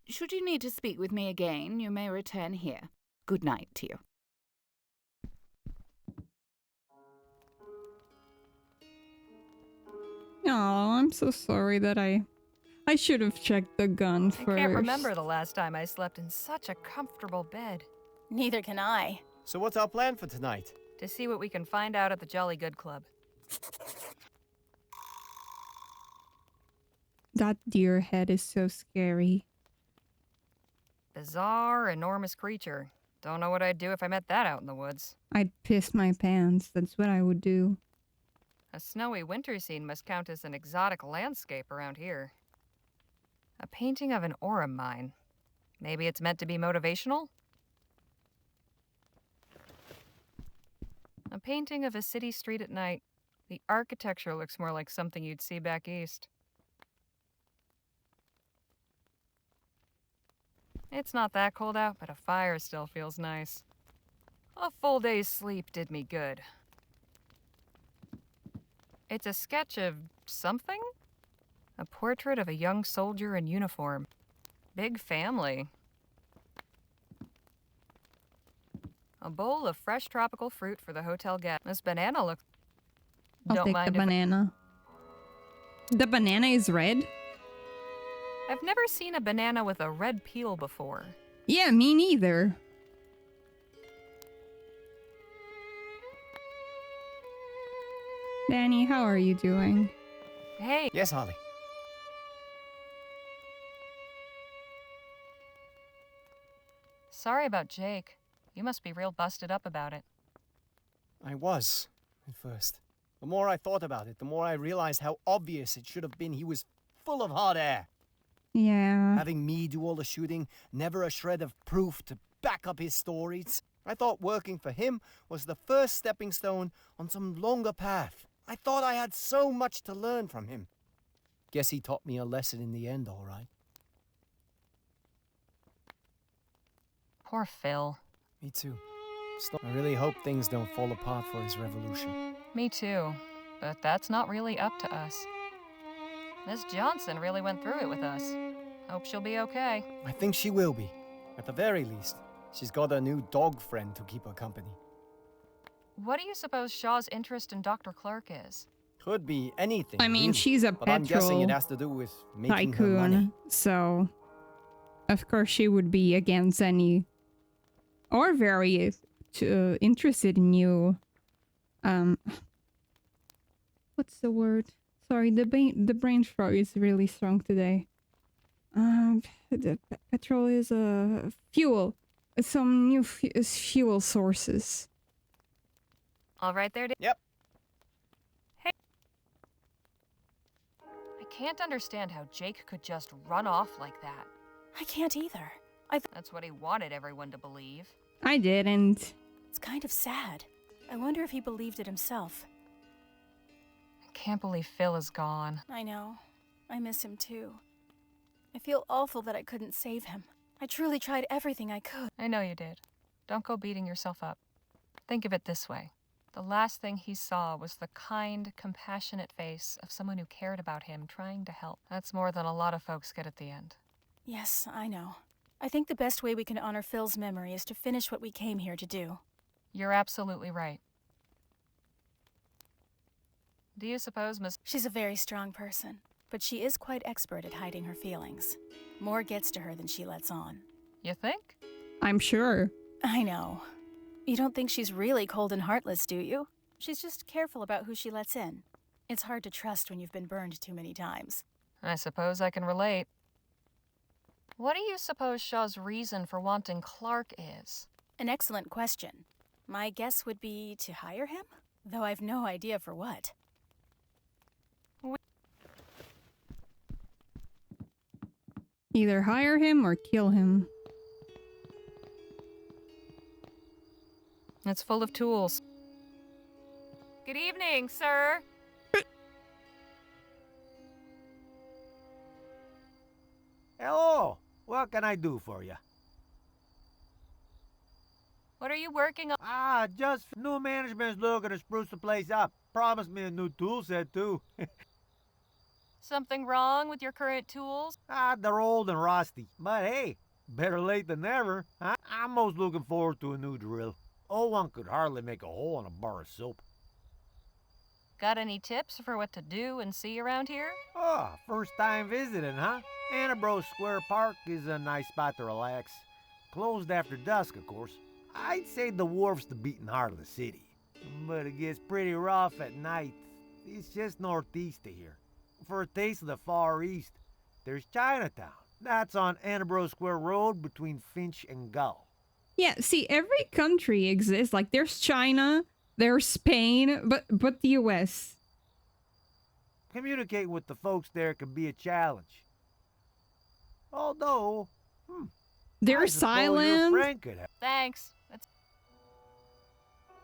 Should you need to speak with me again, you may return here. Good night to you. Oh, I'm so sorry that I should have checked the gun first. I can't remember the last time I slept in such a comfortable bed. Neither can I. So what's our plan for tonight? To see what we can find out at the Jolly Good Club. That deer head is so scary. Bizarre, enormous creature. Don't know what I'd do if I met that out in the woods. I'd piss my pants. That's what I would do. A snowy winter scene must count as an exotic landscape around here. A painting of an ore mine. Maybe it's meant to be motivational? A painting of a city street at night. The architecture looks more like something you'd see back east. It's not that cold out, but a fire still feels nice. A full day's sleep did me good. It's a sketch of something? A portrait of a young soldier in uniform. Big family. A bowl of fresh tropical fruit for the hotel guest. This banana looks... I'll take the banana. The banana is red? I've never seen a banana with a red peel before. Yeah, me neither. Danny, how are you doing? Hey. Yes, Holly. Sorry about Jake. You must be real busted up about it. I was, at first. The more I thought about it, the more I realized how obvious it should have been he was full of hot air. Yeah. Having me do all the shooting, never a shred of proof to back up his stories. I thought working for him was the first stepping stone on some longer path. I thought I had so much to learn from him. Guess he taught me a lesson in the end, all right. Poor Phil. Me too. I really hope things don't fall apart for his revolution. Me too. But that's not really up to us. Miss Johnson really went through it with us. Hope she'll be okay. I think she will be. At the very least, she's got a new dog friend to keep her company. What do you suppose Shaw's interest in Dr. Clark is? Could be anything. I mean, really. she's a But I'm guessing petrol it has to do with making her money. tycoon, so of course she would be against any, or very interested in you. What's the word? Sorry, the brain fog is really strong today. The petrol is a fuel. Some new fuel sources. All right there, Yep. Hey. I can't understand how Jake could just run off like that. I can't either. That's what he wanted everyone to believe. I didn't. It's kind of sad. I wonder if he believed it himself. I can't believe Phil is gone. I know. I miss him too. I feel awful that I couldn't save him. I truly tried everything I could. I know you did. Don't go beating yourself up. Think of it this way. The last thing he saw was the kind, compassionate face of someone who cared about him, trying to help. That's more than a lot of folks get at the end. Yes, I know. I think the best way we can honor Phil's memory is to finish what we came here to do. You're absolutely right. Do you suppose Miss... She's a very strong person, but she is quite expert at hiding her feelings. More gets to her than she lets on. You think? I'm sure. I know. You don't think she's really cold and heartless, do you? She's just careful about who she lets in. It's hard to trust when you've been burned too many times. I suppose I can relate. What do you suppose Shaw's reason for wanting Clark is? An excellent question. My guess would be to hire him, though I've no idea for what. Either hire him or kill him. It's full of tools. Good evening, sir. Hello. What can I do for you? What are you working on? Just new management's looking to spruce the place up. Promised me a new tool set, too. Something wrong with your current tools? They're old and rusty. But hey, better late than never. I'm most looking forward to a new drill. Old one could hardly make a hole in a bar of soap. Got any tips for what to do and see around here? Oh, first time visiting, huh? Annabro Square Park is a nice spot to relax. Closed after dusk, of course. I'd say the wharf's the beating heart of the city. But it gets pretty rough at night. It's just northeast of here. For a taste of the Far East, there's Chinatown. That's on Annabro Square Road between Finch and Gull. Yeah, see, every country exists. Like, there's China, there's Spain, but the US. Communicating with the folks there can be a challenge. Although, they're I suppose your silent. friend could have. Thanks.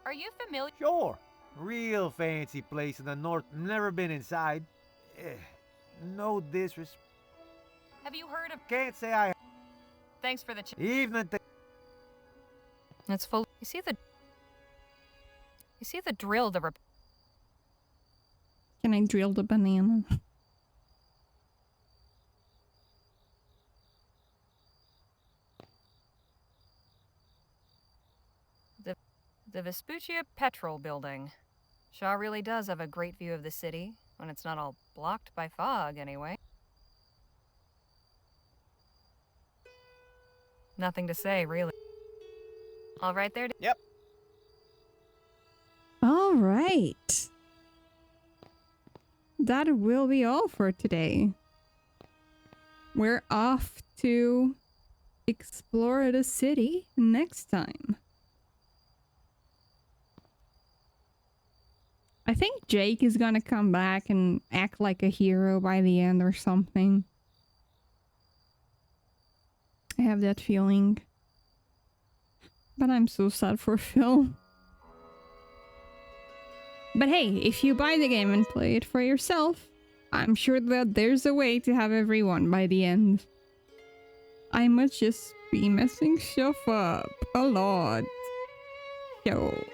Are you familiar? Sure. Real fancy place in the north. Never been inside. No disrespect. Have you heard of? Can't say I. Thanks for the. Evening. It's full. You see the drill to Can I drill the banana? The Vespuccia Petrol Building. Shaw really does have a great view of the city, when it's not all blocked by fog, anyway. Nothing to say, really. All right there? Yep. All right. That will be all for today. We're off to explore the city next time. I think Jake is gonna come back and act like a hero by the end or something. I have that feeling. But I'm so sad for Phil. But hey, if you buy the game and play it for yourself, I'm sure that there's a way to have everyone by the end. I must just be messing stuff up a lot. So...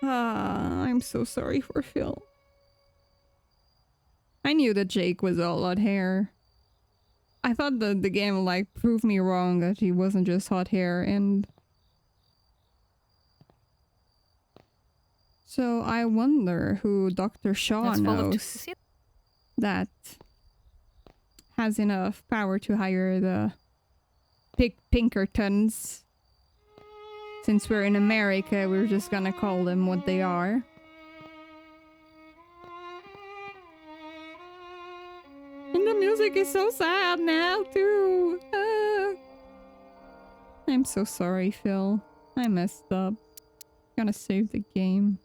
I'm so sorry for Phil. I knew that Jake was all hot hair. I thought that the game like proved me wrong that he wasn't just hot hair, and so I wonder who Dr. Shaw knows that has enough power to hire the Pinkertons. Since we're in America, we're just gonna call them what they are. And the music is so sad now, too. I'm so sorry, Phil. I messed up. Gonna save the game.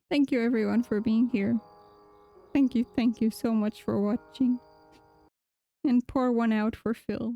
Thank you, everyone, for being here. Thank you so much for watching. And pour one out for Phil.